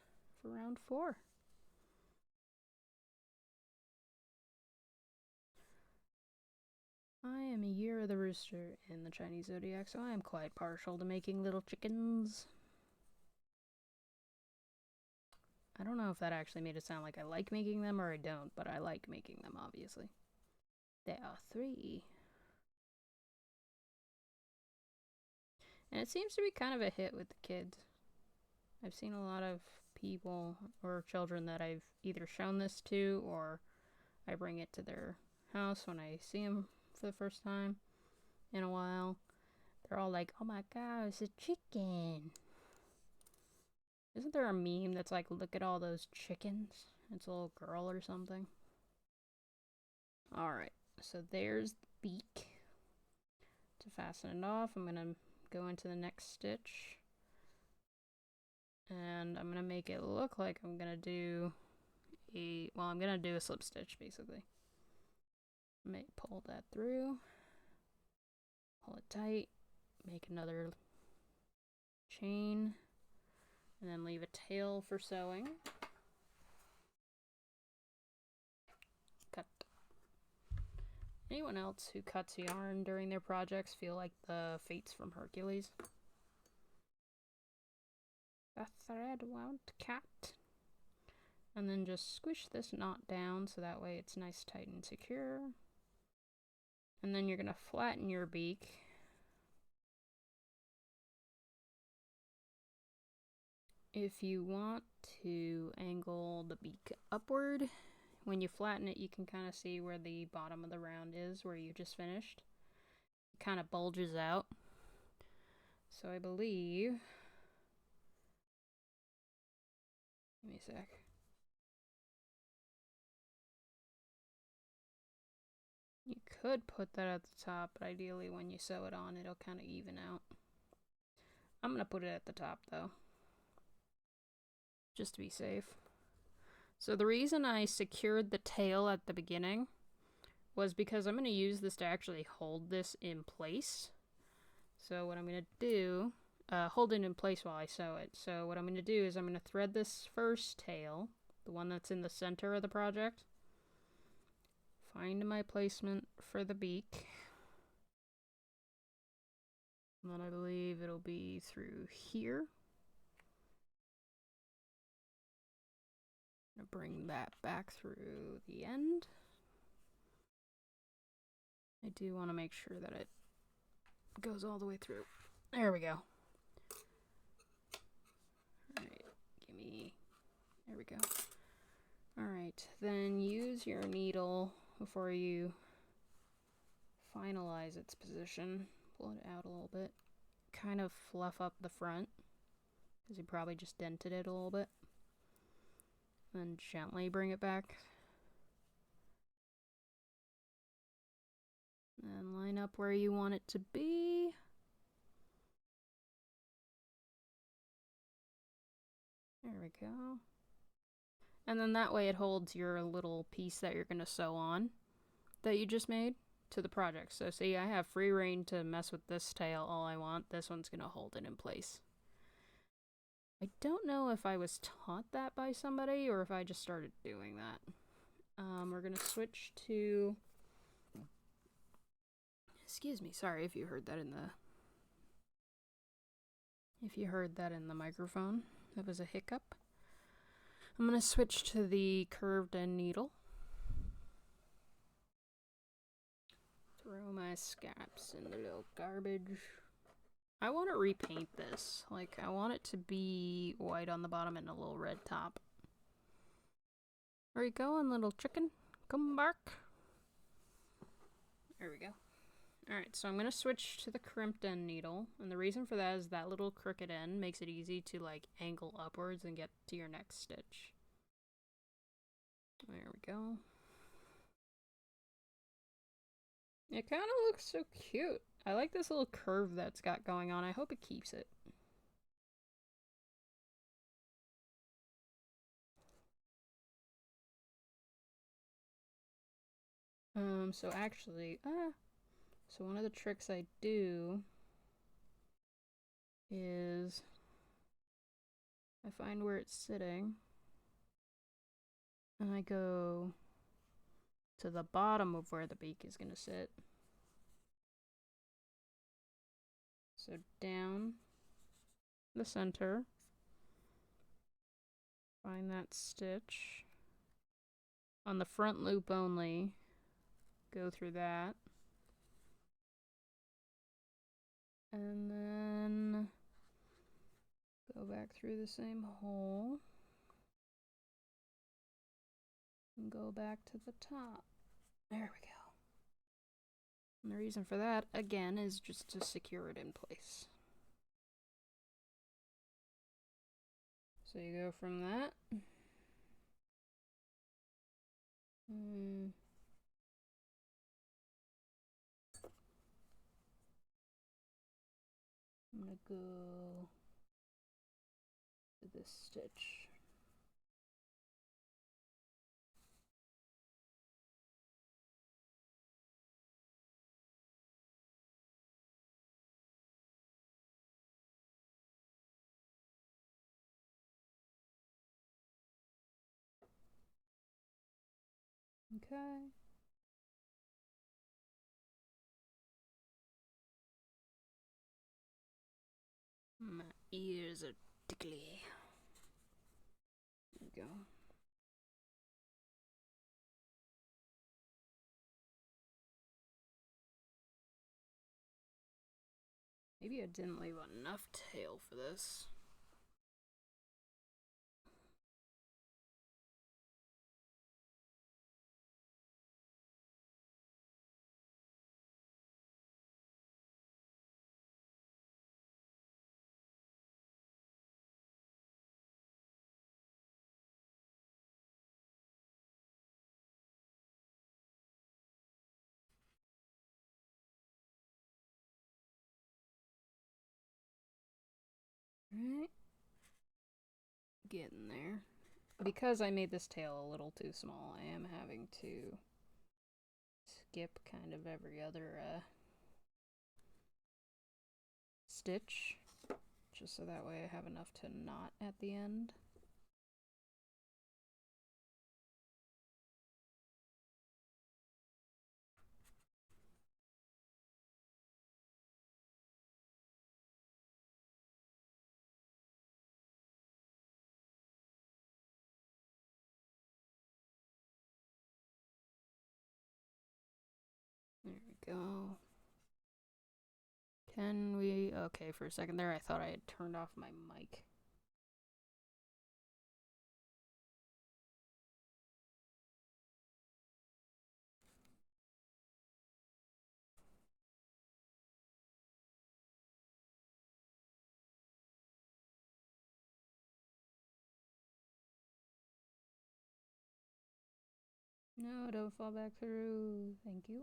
Speaker 1: for round 4. I am a year of the rooster in the Chinese zodiac, so I am quite partial to making little chickens. I don't know if that actually made it sound like I like making them or I don't, but I like making them, obviously. There are 3. And it seems to be kind of a hit with the kids. I've seen a lot of people or children that I've either shown this to or I bring it to their house when I see them for the first time in a while. They're all like, oh my god, it's a chicken. Isn't there a meme that's like, look at all those chickens? It's a little girl or something. Alright, so there's the beak. To fasten it off, I'm going to go into the next stitch And I'm gonna make it look like I'm gonna do I'm gonna do a slip stitch basically. Pull that through, pull it tight, make another chain, and then leave a tail for sewing. Cut. Anyone else who cuts yarn during their projects feel like the Fates from Hercules? A thread wound cat. And then just squish this knot down so that way it's nice, tight, and secure. And then you're going to flatten your beak. If you want to angle the beak upward, when you flatten it, you can kind of see where the bottom of the round is, where you just finished. It kind of bulges out. So I believe... Give me a sec. You could put that at the top, but ideally when you sew it on, it'll kind of even out. I'm going to put it at the top, though, just to be safe. So the reason I secured the tail at the beginning was because I'm going to use this to actually hold this in place. So what I'm going to do, hold it in place while I sew it. So what I'm going to do is I'm going to thread this first tail, the one that's in the center of the project. Find my placement for the beak. And then I believe it'll be through here. I'm gonna bring that back through the end. I do want to make sure that it goes all the way through. There we go. Alright, there we go. Alright, then use your needle before you finalize its position. Pull it out a little bit. Kind of fluff up the front, because you probably just dented it a little bit. Then gently bring it back. And line up where you want it to be. There we go. And then that way it holds your little piece that you're going to sew on that you just made to the project. So see, I have free reign to mess with this tail all I want. This one's going to hold it in place. I don't know if I was taught that by somebody or if I just started doing that. We're going to switch to... Excuse me, sorry if you heard that in the microphone. That was a hiccup. I'm going to switch to the curved end needle. Throw my scraps in the little garbage. I want to repaint this. Like, I want it to be white on the bottom and a little red top. Where you going, little chicken? Come back. There we go. Alright, so I'm going to switch to the crimped end needle. And the reason for that is that little crooked end makes it easy to, like, angle upwards and get to your next stitch. There we go. It kind of looks so cute. I like this little curve that's got going on. I hope it keeps it. So actually, so one of the tricks I do is I find where it's sitting and I go to the bottom of where the beak is going to sit. So down the center, find that stitch. On the front loop only, go through that. And then go back through the same hole. And go back to the top. There we go. And the reason for that, again, is just to secure it in place. So you go from that. I'm gonna go this stitch. Okay. My ears are tickly. There we go. Maybe I didn't leave enough tail for this. Alright. Getting there. Because I made this tail a little too small, I am having to skip kind of every other stitch, just so that way I have enough to knot at the end. There we go. Can we... Okay, for a second there I thought I had turned off my mic. No, don't fall back through. Thank you.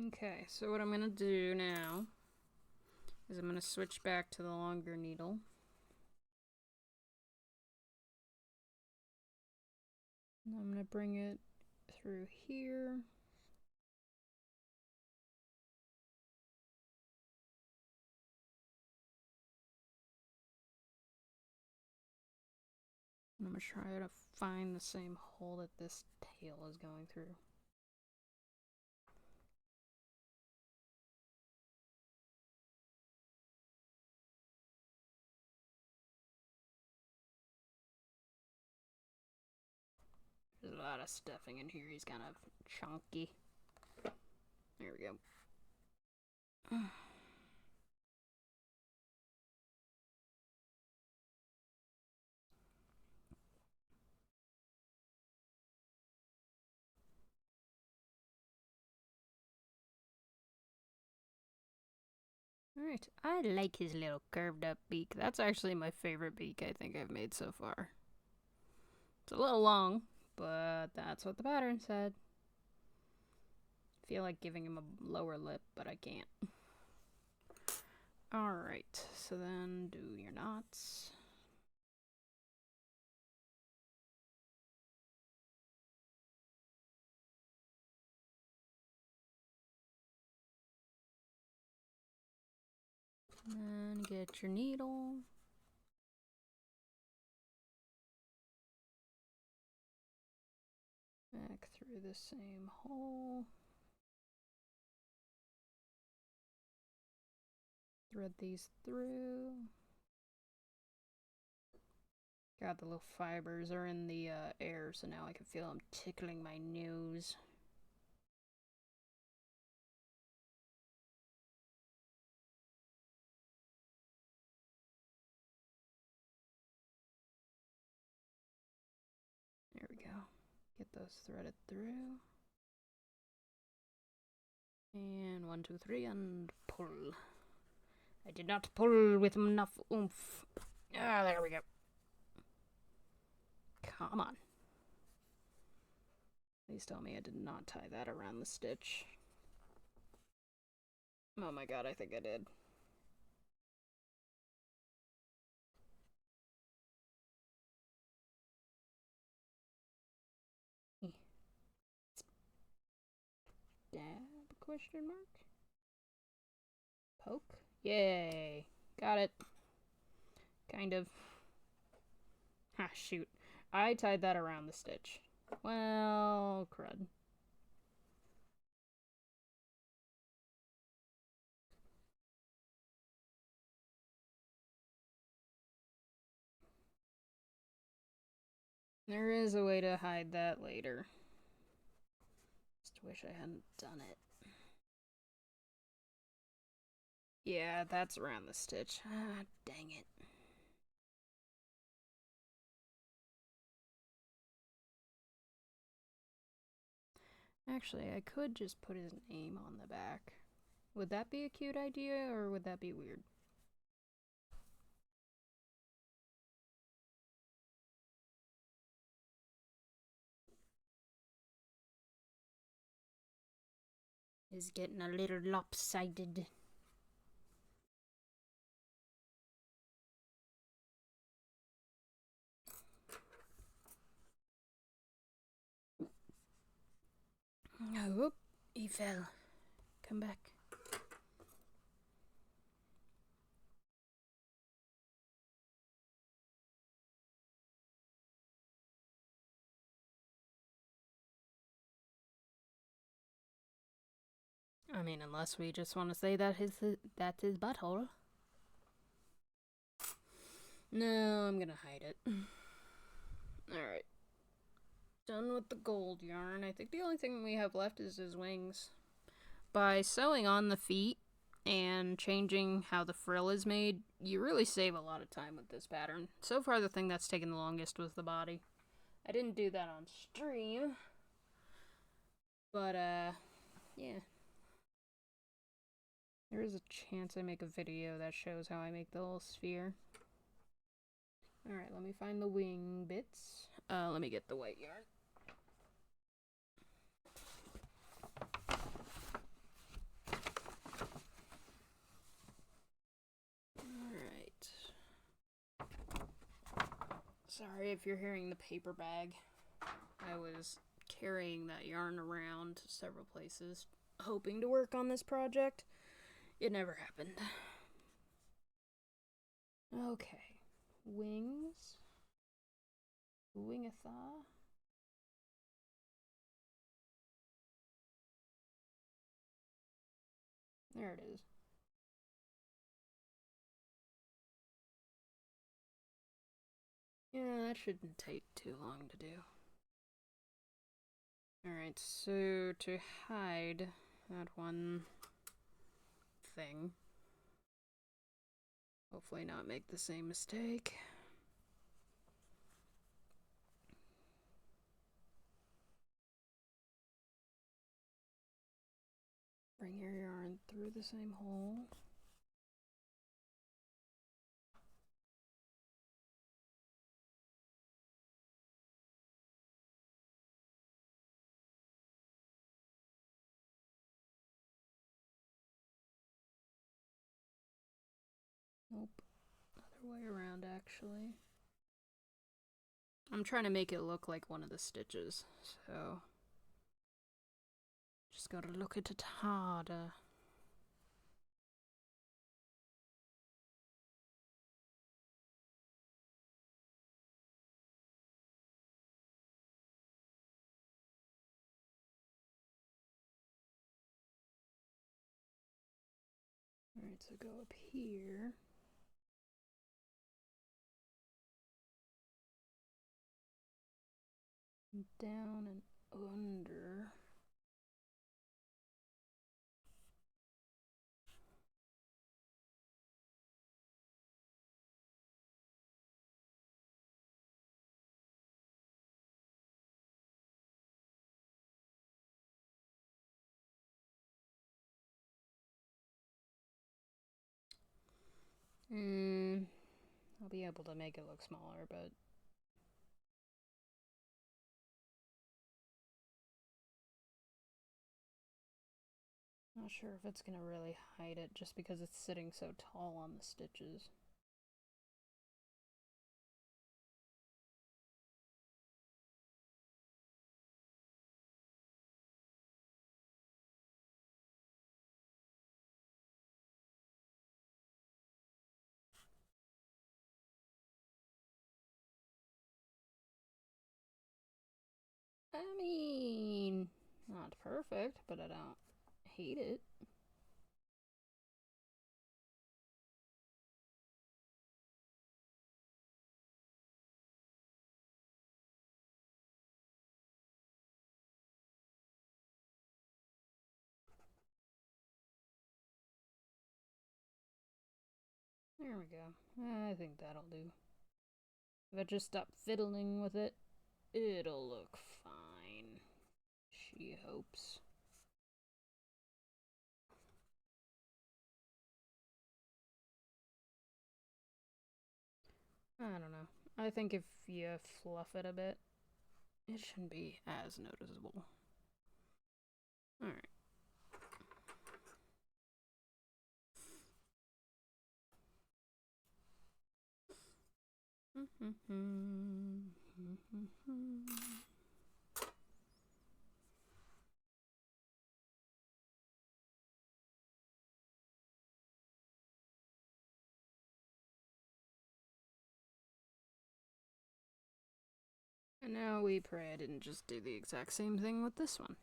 Speaker 1: Okay, so what I'm going to do now is I'm going to switch back to the longer needle. And I'm going to bring it through here. I'm going to try to find the same hole that this tail is going through. There's a lot of stuffing in here. He's kind of chunky. There we go. Alright, I like his little curved up beak. That's actually my favorite beak I think I've made so far. It's a little long, but that's what the pattern said. I feel like giving him a lower lip, but I can't. Alright, so then do your knots. And get your needle. Back through the same hole. Thread these through. God, the little fibers are in the air, so now I can feel them tickling my nose. There we go. Get those threaded through. And 1, 2, 3, and pull. I did not pull with enough oomph. Ah, there we go. Come on. Please tell me I did not tie that around the stitch. Oh my god, I think I did. Dab? Question mark? Poke? Yay! Got it. Kind of. Ha, shoot. I tied that around the stitch. Well, crud. There is a way to hide that later. Just wish I hadn't done it. Yeah, that's around the stitch. Ah, dang it. Actually, I could just put his name on the back. Would that be a cute idea, or would that be weird? It's getting a little lopsided. Oh, he fell. Come back. I mean, unless we just want to say that that's his butthole. No, I'm gonna hide it. Alright. Done with the gold yarn. I think the only thing we have left is his wings. By sewing on the feet and changing how the frill is made, you really save a lot of time with this pattern. So far, the thing that's taken the longest was the body. I didn't do that on stream. But, yeah. There is a chance I make a video that shows how I make the little sphere. Alright, let me find the wing bits. Let me get the white yarn. Alright. Sorry if you're hearing the paper bag. I was carrying that yarn around several places, hoping to work on this project. It never happened. Okay. Wings. Wingathaw. There it is. Yeah, that shouldn't take too long to do. Alright, so to hide that one thing, hopefully not make the same mistake. Bring your yarn through the same hole. Nope. Other way around, actually. I'm trying to make it look like one of the stitches, so just gotta look at it harder. Alright, so go up here. Down and under. I'll be able to make it look smaller, but Not sure if it's gonna really hide it just because it's sitting so tall on the stitches. I mean, not perfect, but I don't hate it. There we go. I think that'll do. If I just stop fiddling with it, it'll look fine. She hopes. I don't know. I think if you fluff it a bit, it shouldn't be as noticeable. Alright. And now we pray I didn't just do the exact same thing with this one.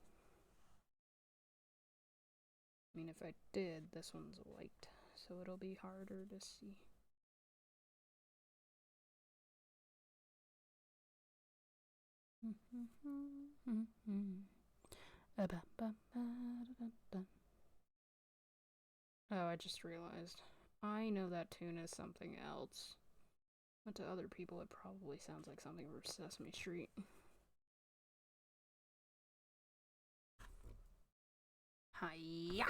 Speaker 1: I mean, if I did, this one's white, so it'll be harder to see. Oh, I just realized. I know that tune is something else. But to other people, it probably sounds like something from Sesame Street. Hiya!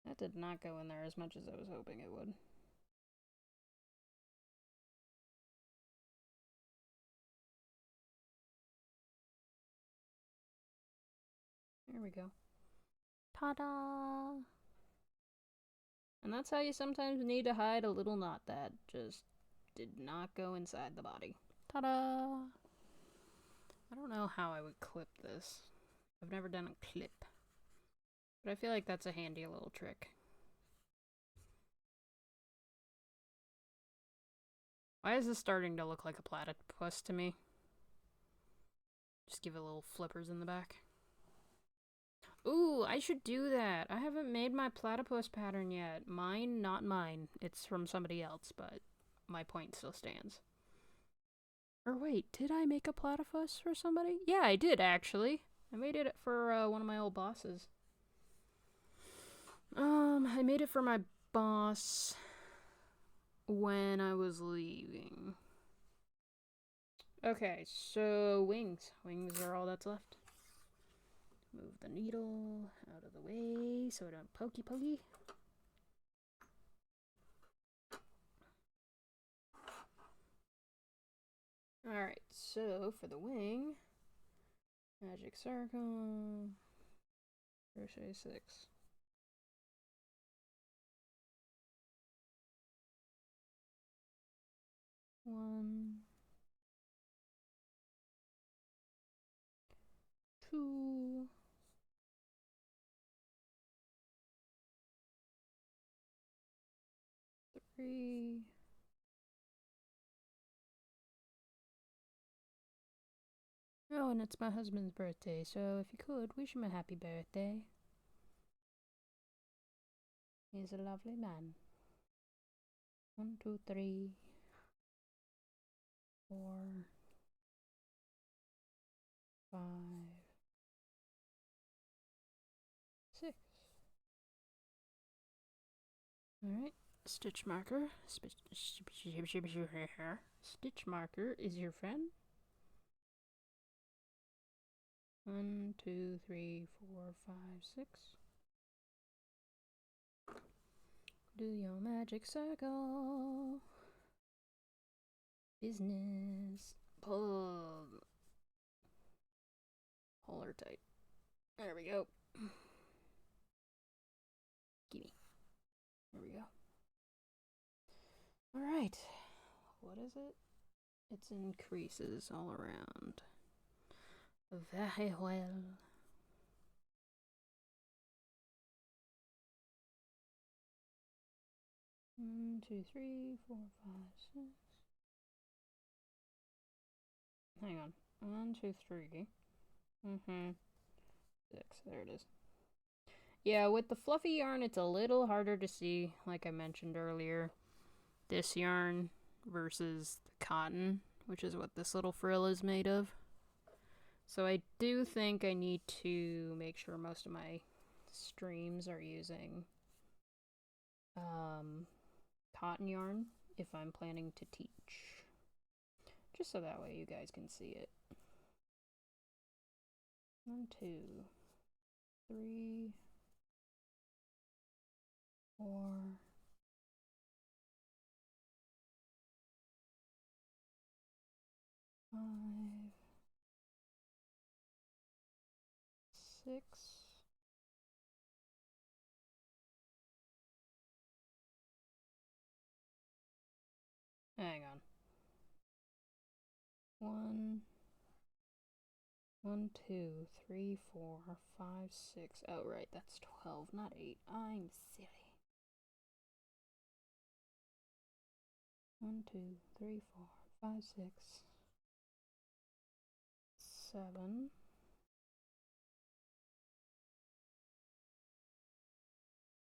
Speaker 1: That did not go in there as much as I was hoping it would. There we go. Ta-da! And that's how you sometimes need to hide a little knot that just did not go inside the body. Ta-da! I don't know how I would clip this. I've never done a clip. But I feel like that's a handy little trick. Why is this starting to look like a platypus to me? Just give it little flippers in the back. Ooh, I should do that. I haven't made my platypus pattern yet. Mine, not mine. It's from somebody else, but my point still stands. Or wait, did I make a platypus for somebody? Yeah, I did, actually. I made it for one of my old bosses. I made it for my boss when I was leaving. Okay, so wings. Wings are all that's left. Move the needle out of the way so I don't pokey. Alright, so for the wing, magic circle, crochet 6. 1, 2, 3, 4. Oh, and it's my husband's birthday, so if you could, wish him a happy birthday. He's a lovely man. 1, 2, 3, 4, 5, 6. Alright, stitch marker. Stitch marker is your friend. 1, 2, 3, 4, 5, 6. Do your magic circle. Business. Pull. Hold her tight. There we go. Gimme. There we go. Alright. What is it? It's in creases all around. Very well. One, two, three, 4, 5, 6. Hang on. 1, 2, 3. 6. There it is. Yeah, with the fluffy yarn, it's a little harder to see, like I mentioned earlier. This yarn versus the cotton, which is what this little frill is made of. So I do think I need to make sure most of my streams are using cotton yarn if I'm planning to teach. Just so that way you guys can see it. 1, 2, 3, 4, 5, 6. Hang on. 1, 2, 3, 4, 5, 6. Oh, right, that's 12, not 8. I'm silly. 1, 2, 3, 4, 5, 6, 7.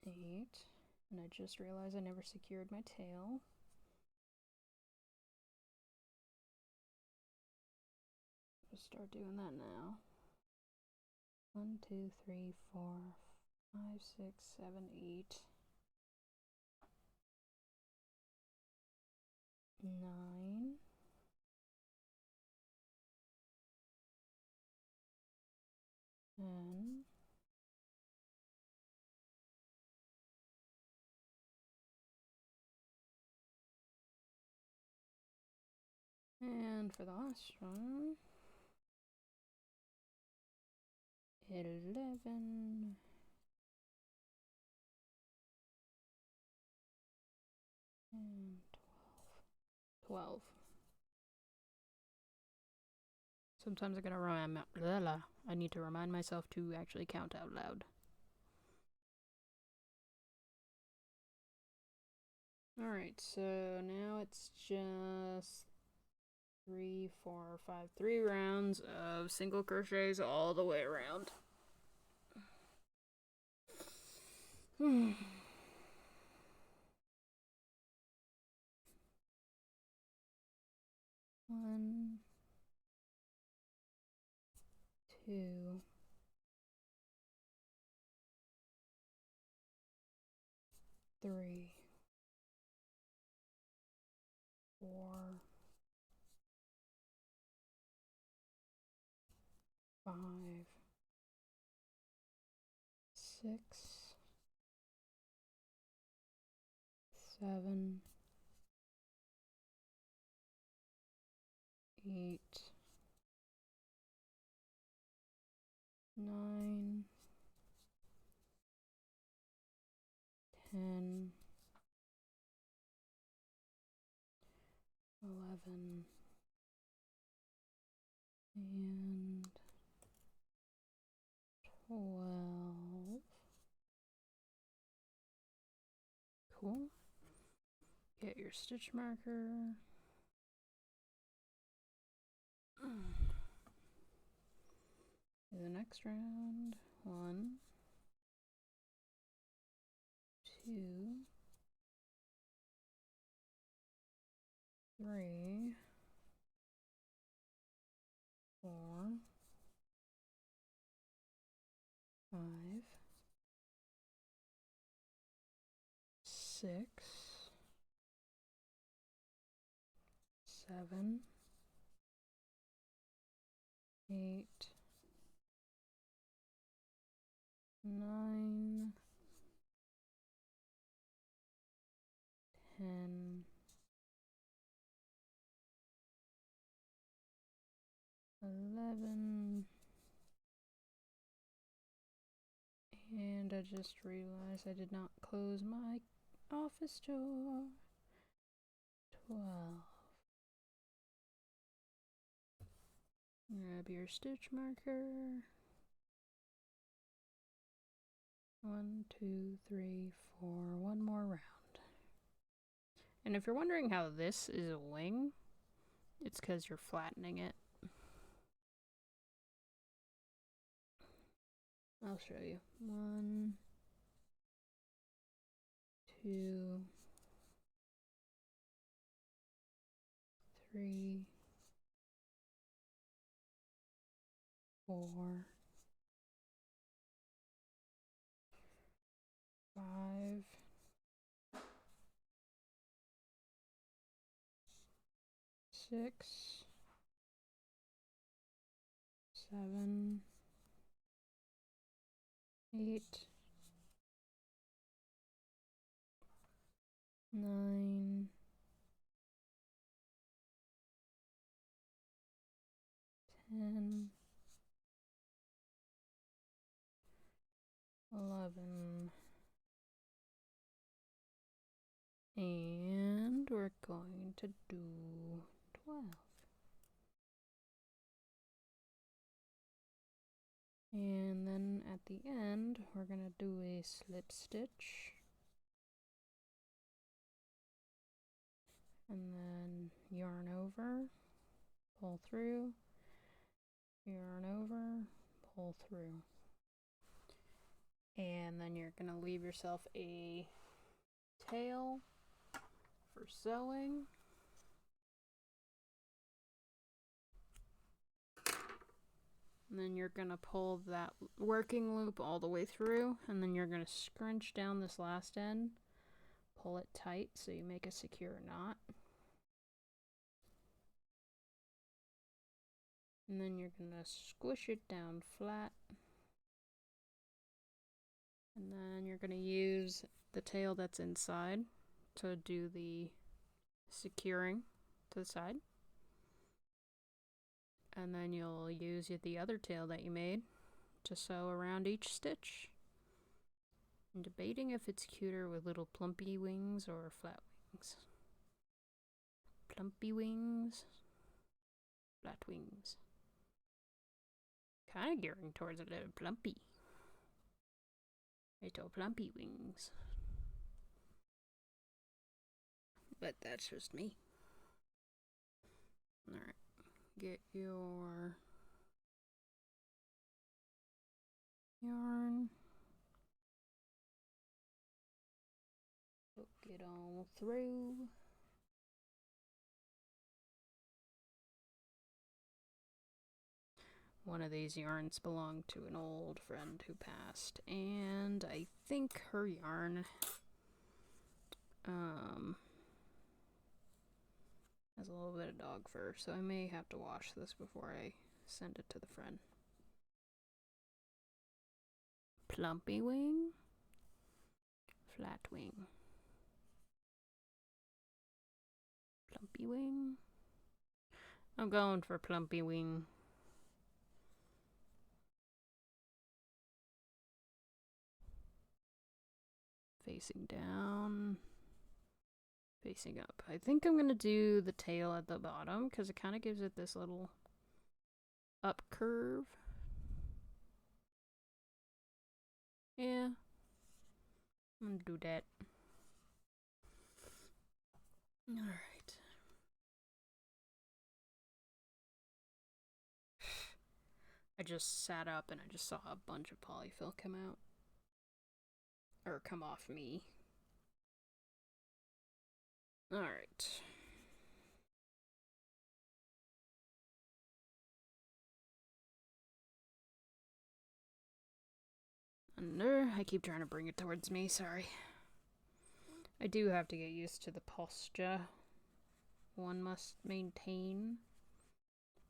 Speaker 1: 8. And I just realized I never secured my tail. I'll start doing that now. 1, 2, 3, 4, 5, 6, 7, 8. 9. 10. 'And for the last one, 11. And 12. Sometimes I need to remind myself to actually count out loud. Alright, so now it's just 3, 4, 5, 3 rounds of single crochets all the way around. One, 2, 3, 4, 5, 6, 7, 8, 9, 10, 11, and 12. Cool. Get your stitch marker. Do the next round. 1, 2, 3, 4, 5, 6, 7, 8, 9, 10, 11, And I just realized I did not close my office door. 12. Grab your stitch marker. 1, 2, 3, 4. One more round. And if you're wondering how this is a wing, it's because you're flattening it. I'll show you. 1, 2, 3, 4, 5, 6, 7, 8, 9, 10, 11, and we're going to do 12. And then at the end, we're going to do a slip stitch. And then yarn over, pull through, yarn over, pull through. And then you're going to leave yourself a tail for sewing. And then you're going to pull that working loop all the way through, and then you're going to scrunch down this last end, pull it tight so you make a secure knot. And then you're going to squish it down flat. And then you're going to use the tail that's inside to do the securing to the side. And then you'll use the other tail that you made to sew around each stitch. I'm debating if it's cuter with little plumpy wings or flat wings. Plumpy wings, flat wings. Kind of gearing towards a little plumpy. Little plumpy wings. But that's just me. Alright, get your yarn. Hook it all through. One of these yarns belonged to an old friend who passed, and I think her yarn has a little bit of dog fur, so I may have to wash this before I send it to the friend. Plumpy wing, flat wing, plumpy wing. I'm going for plumpy wing. Facing down, facing up. I think I'm going to do the tail at the bottom because it kind of gives it this little up curve. Yeah, I'm going to do that. Alright. I just sat up and I just saw a bunch of polyfill come out. Or come off me. Alright. Under. I keep trying to bring it towards me, sorry. I do have to get used to the posture one must maintain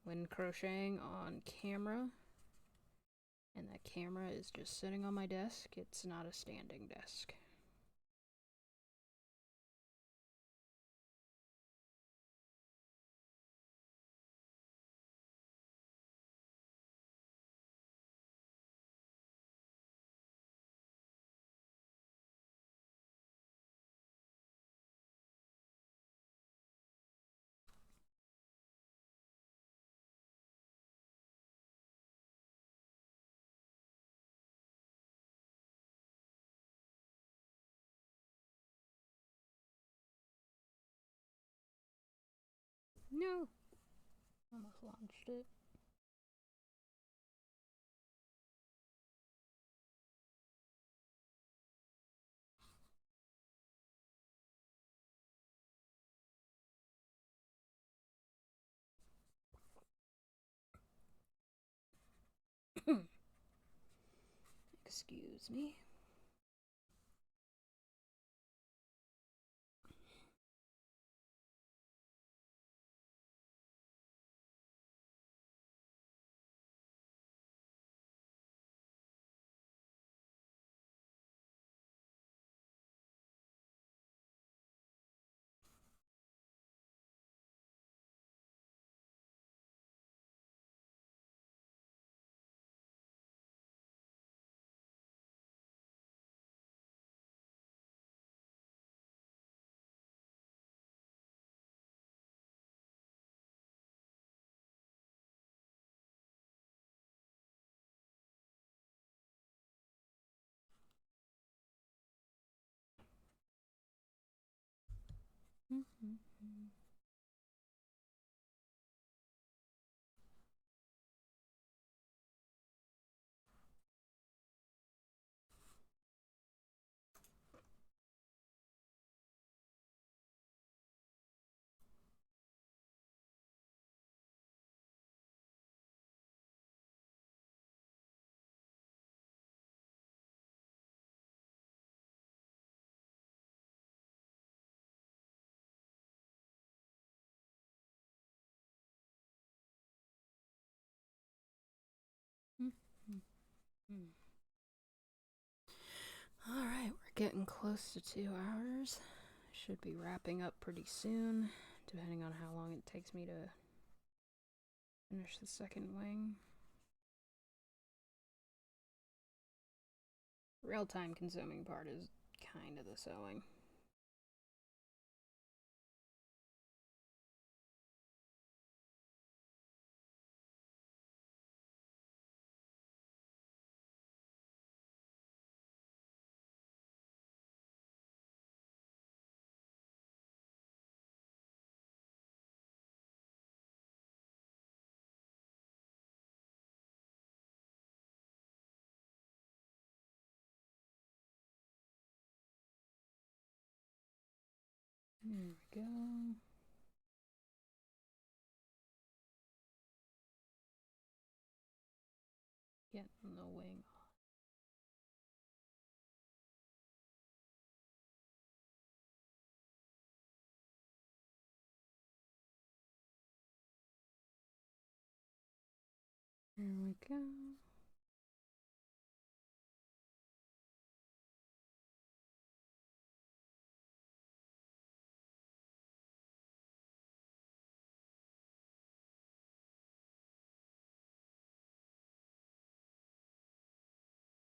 Speaker 1: when crocheting on camera. And that camera is just sitting on my desk. It's not a standing desk. No! Almost launched it. Excuse me. Alright, we're getting close to 2 hours. Should be wrapping up pretty soon, depending on how long it takes me to finish the second wing. The real time consuming part is kind of the sewing. There we go. Getting the wing on. There we go.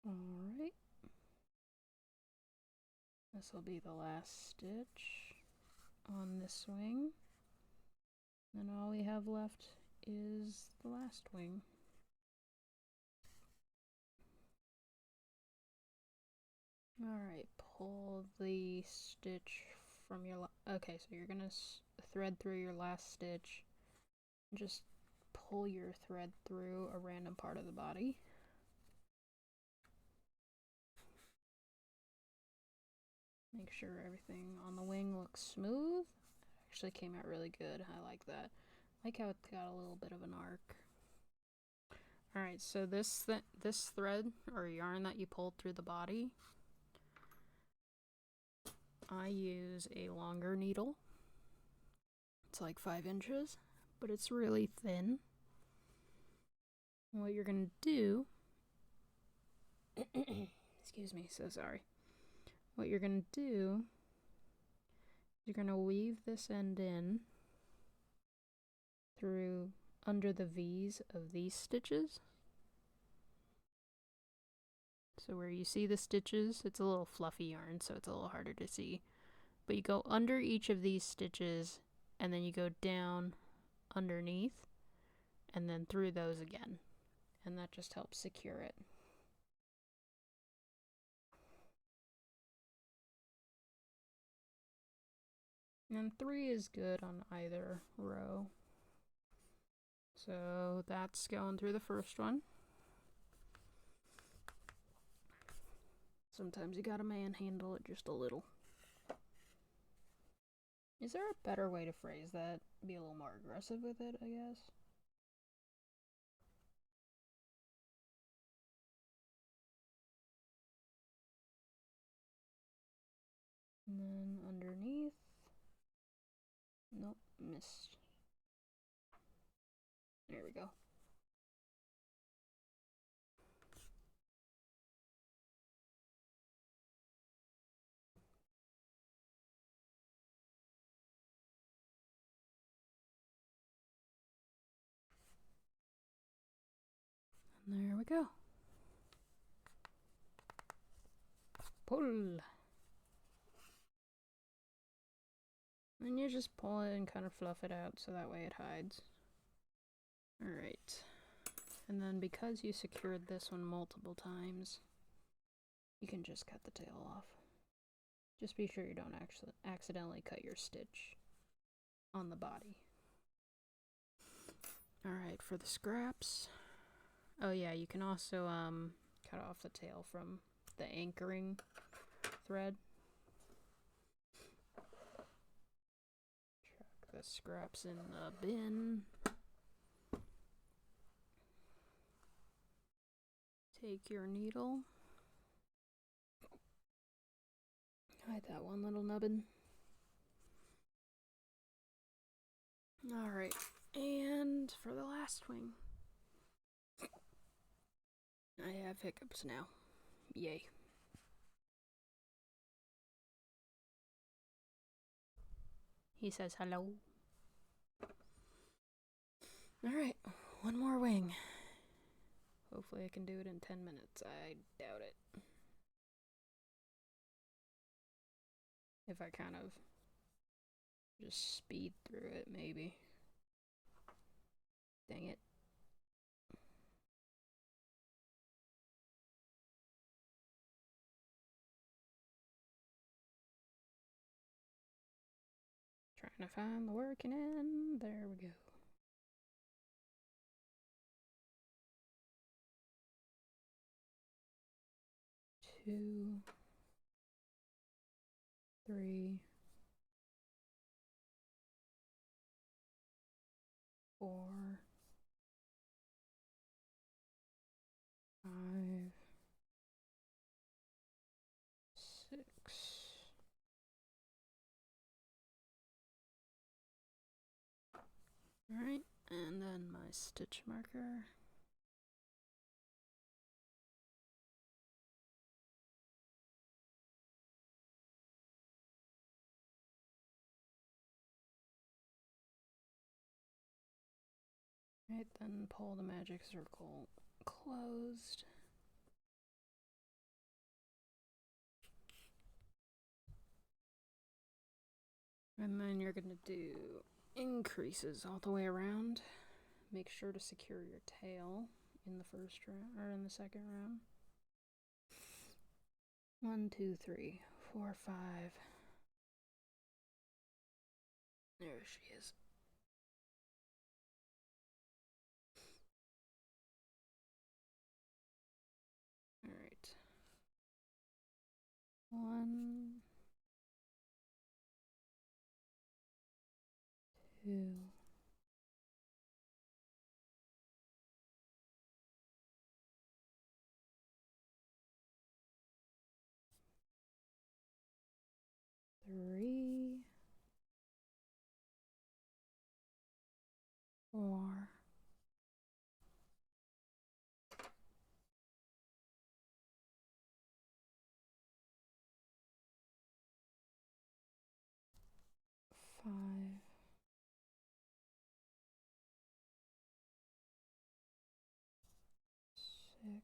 Speaker 1: Alright. This will be the last stitch on this wing. And all we have left is the last wing. Alright, pull the stitch from your... Okay, so you're gonna thread through your last stitch. Just pull your thread through a random part of the body. Make sure everything on the wing looks smooth. It actually came out really good. I like that. I like how it's got a little bit of an arc. Alright, so this thread or yarn that you pulled through the body, I use a longer needle. It's like 5 inches, but it's really thin. And what you're gonna do, excuse me, so sorry. What you're gonna do, you're gonna weave this end in through under the V's of these stitches. So where you see the stitches, it's a little fluffy yarn, so it's a little harder to see. But you go under each of these stitches, and then you go down underneath, and then through those again. And that just helps secure it. And 3 is good on either row. So that's going through the first one. Sometimes you gotta manhandle it just a little. Is there a better way to phrase that? Be a little more aggressive with it, I guess. And then underneath. Nope, missed. There we go. And there we go. Pull. And you just pull it and kind of fluff it out so that way it hides. Alright. And then because you secured this one multiple times, you can just cut the tail off. Just be sure you don't actually accidentally cut your stitch on the body. Alright, for the scraps. Oh yeah, you can also cut off the tail from the anchoring thread. Chuck the scraps in the bin. Take your needle. Hide that one little nubbin. Alright, and for the last wing. I have hiccups now. Yay. He says hello. Alright, one more wing. Hopefully I can do it in 10 minutes. I doubt it. If I kind of just speed through it, maybe. Dang it. Trying to find the working end. There we go. Two, 3, 4, 5, 6. Alright, and then my stitch marker. Right, then pull the magic circle closed. And then you're going to do increases all the way around. Make sure to secure your tail in the first round, or in the second round. 1, 2, 3, 4, 5. There she is. Alright. 1, 2. 3, 4, 5, 6,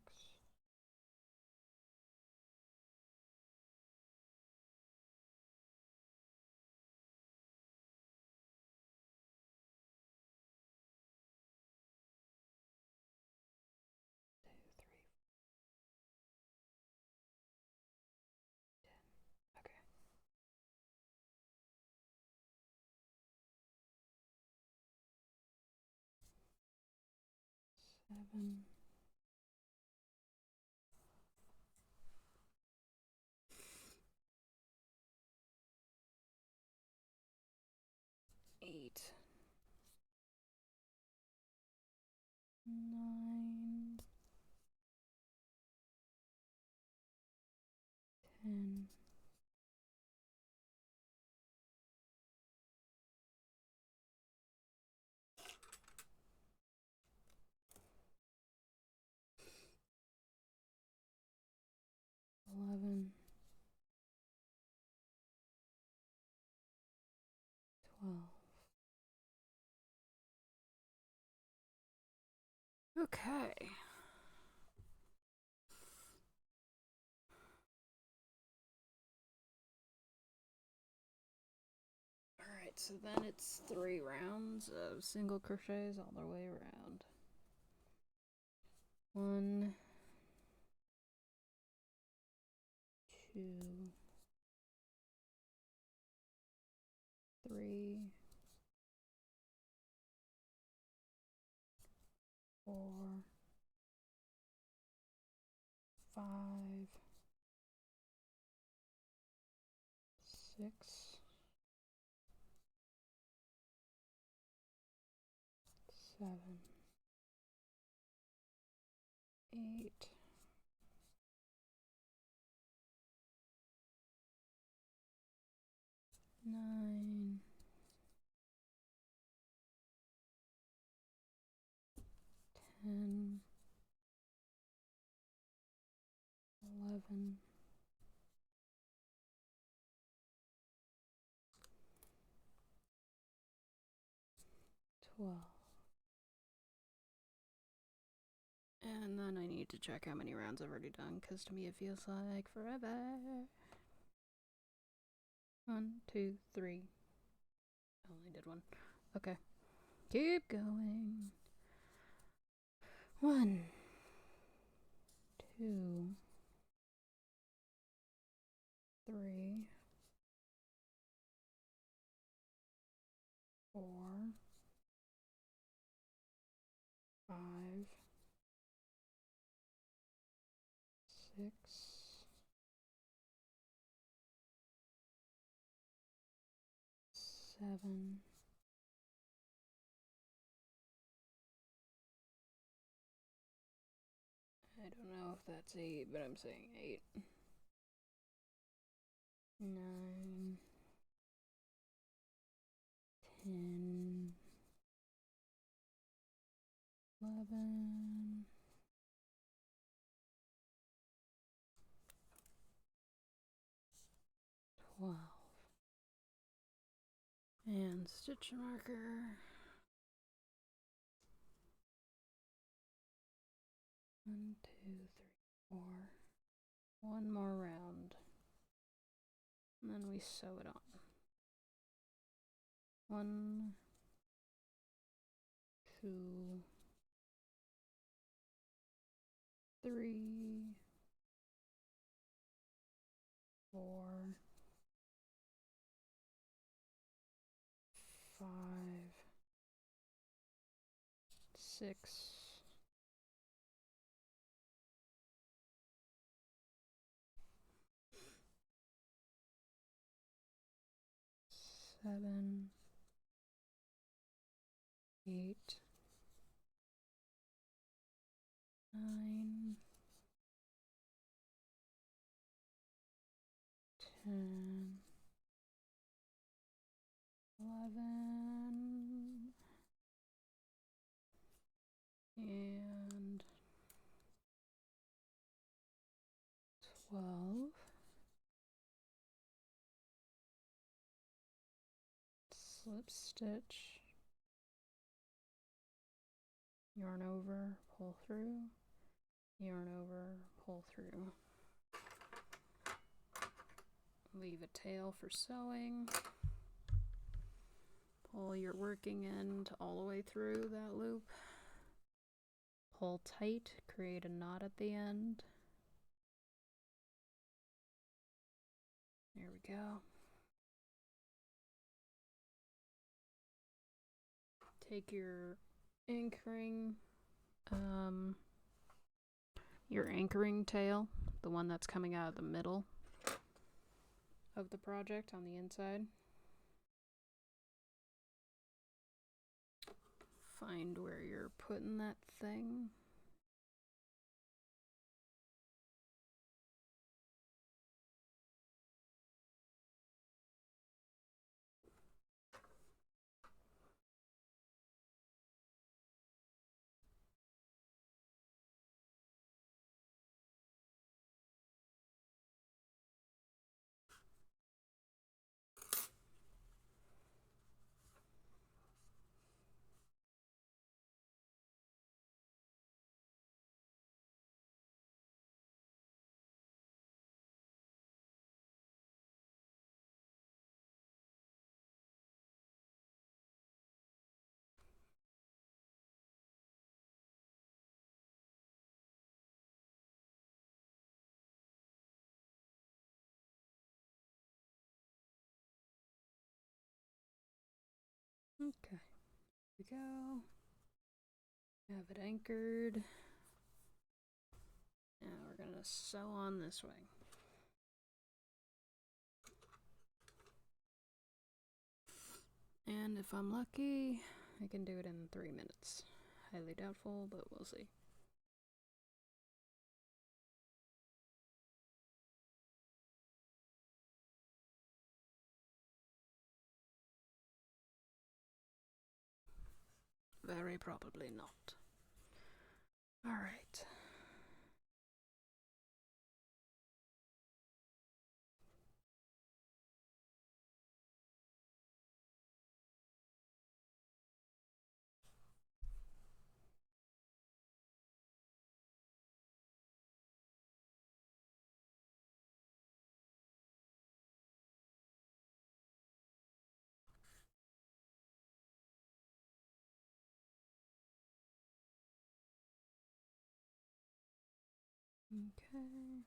Speaker 1: 7, 8, 9, 10, 11, 12. Okay. Alright, so then it's 3 rounds of single crochets all the way around. 1, 2, 3, 4, 5, 6, 7, 8, 9, 10, 11, 12. And then I need to check how many rounds I've already done, because to me it feels like forever. 1, 2, 3. I only did 1. Okay. Keep going. 1, 2, 3, 4, 5, 6, 7, I don't know if that's 8, but I'm saying 8. 9, 10, 11, 12. And stitch marker. 1, 2, 3, 4. One more round. And then we sew it on. 1, 2, 3, 4, 5, 6, 7, 8, 9, 10, 11, and 12. Slip stitch, yarn over, pull through, yarn over, pull through. Leave a tail for sewing. Pull your working end all the way through that loop. Pull tight, create a knot at the end. There we go. Take your ink ring, your anchoring tail, the one that's coming out of the middle of the project on the inside. Find where you're putting that thing. Okay, here we go. Have it anchored. Now we're gonna sew on this way. And if I'm lucky, I can do it in 3 minutes. Highly doubtful, but we'll see. Very probably not. All right. Okay.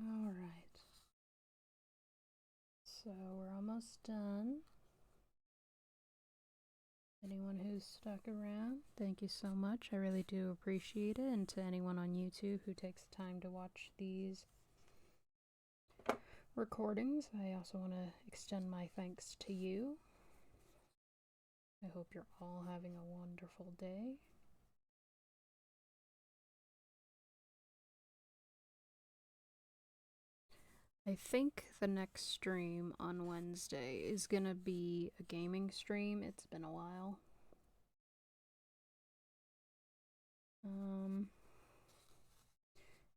Speaker 1: All right. So we're almost done. Anyone who's stuck around, thank you so much. I really do appreciate it. And to anyone on YouTube who takes time to watch these recordings, I also want to extend my thanks to you. I hope you're all having a wonderful day. I think the next stream on Wednesday is gonna be a gaming stream. It's been a while.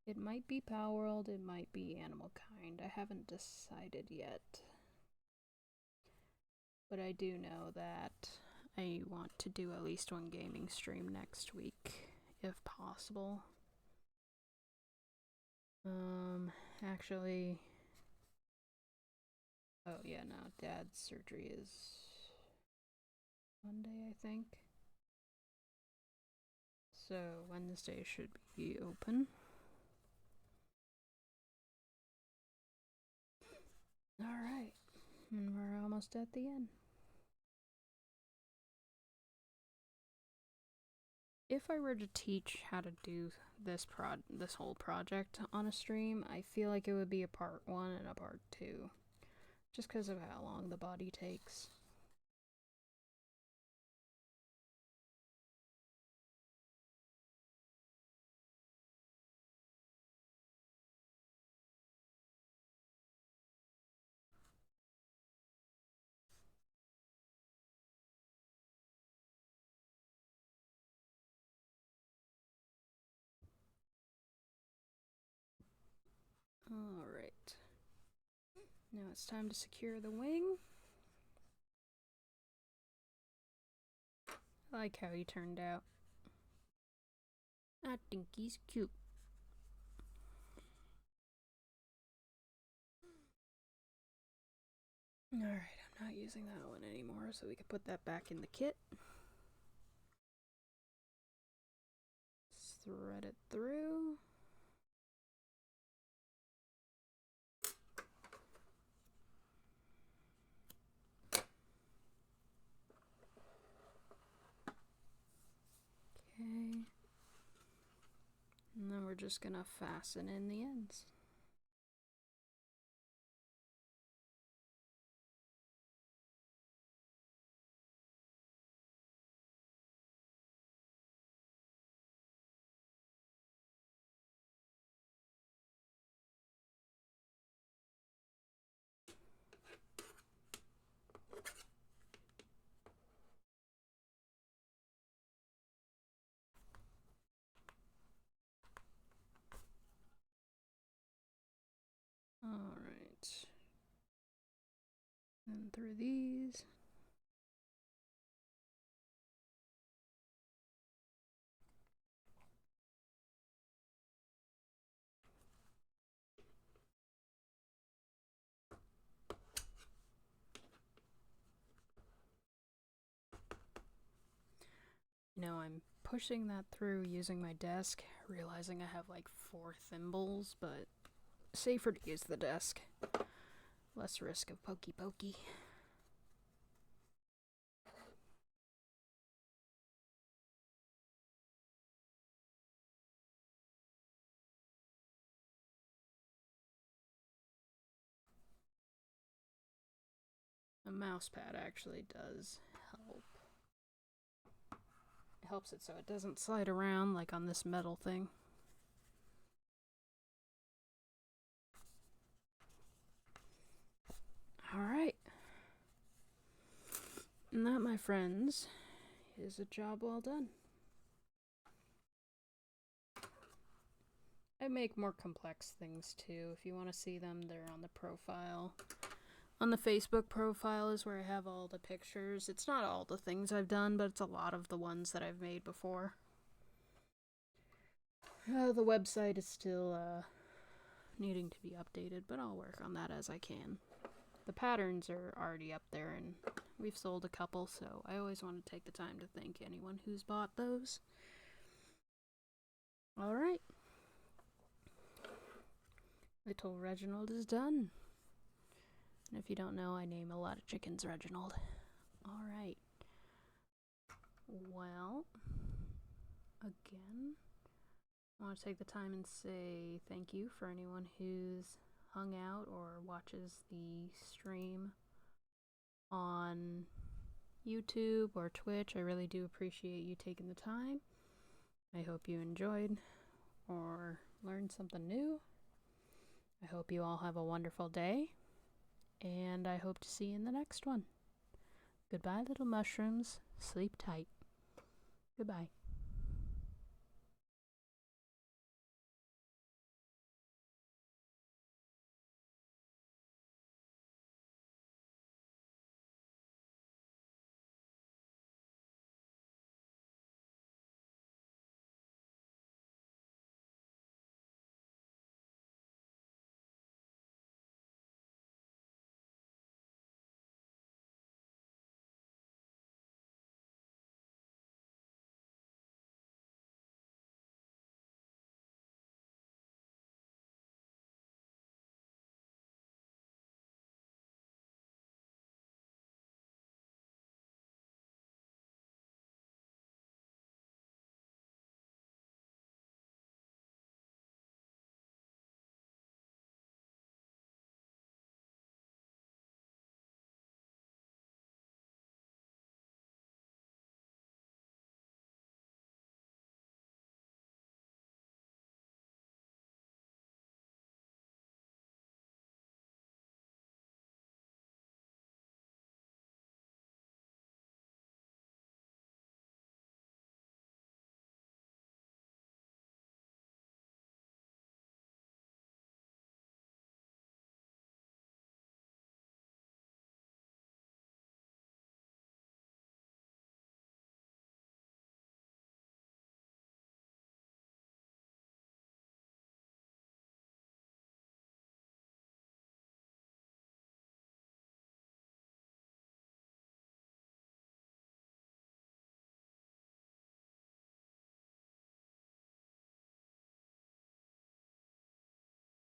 Speaker 1: It might be Power World, it might be Animal Kind. I haven't decided yet. But I do know that I want to do at least one gaming stream next week, if possible. Actually, oh yeah, no, Dad's surgery is Monday, I think. So Wednesday should be open. Alright, and we're almost at the end. if I were to teach how to do this whole project on a stream, I feel like it would be a part 1 and a part 2, just because of how long the body takes. Alright. Now it's time to secure the wing. I like how he turned out. I think he's cute. Alright, I'm not using that one anymore, so we can put that back in the kit. Thread it through. Okay. And then we're just gonna fasten in the ends. Alright. And through these. You know, I'm pushing that through using my desk, realizing I have like 4 thimbles, but safer to use the desk. Less risk of pokey. A mouse pad actually does help. It helps it so it doesn't slide around like on this metal thing. Alright. And that, my friends, is a job well done. I make more complex things too. If you want to see them, they're on the profile. On the Facebook profile is where I have all the pictures. It's not all the things I've done, but it's a lot of the ones that I've made before. The website is still needing to be updated, but I'll work on that as I can. The patterns are already up there, and we've sold a couple, so I always want to take the time to thank anyone who's bought those. Alright. Little Reginald is done. And if you don't know, I name a lot of chickens Reginald. Alright. Well, again, I want to take the time and say thank you for anyone who's hung out or watches the stream on YouTube or Twitch. I really do appreciate you taking the time. I hope you enjoyed or learned something new. I hope you all have a wonderful day, and I hope to see you in the next one. Goodbye, little mushrooms. Sleep tight. Goodbye.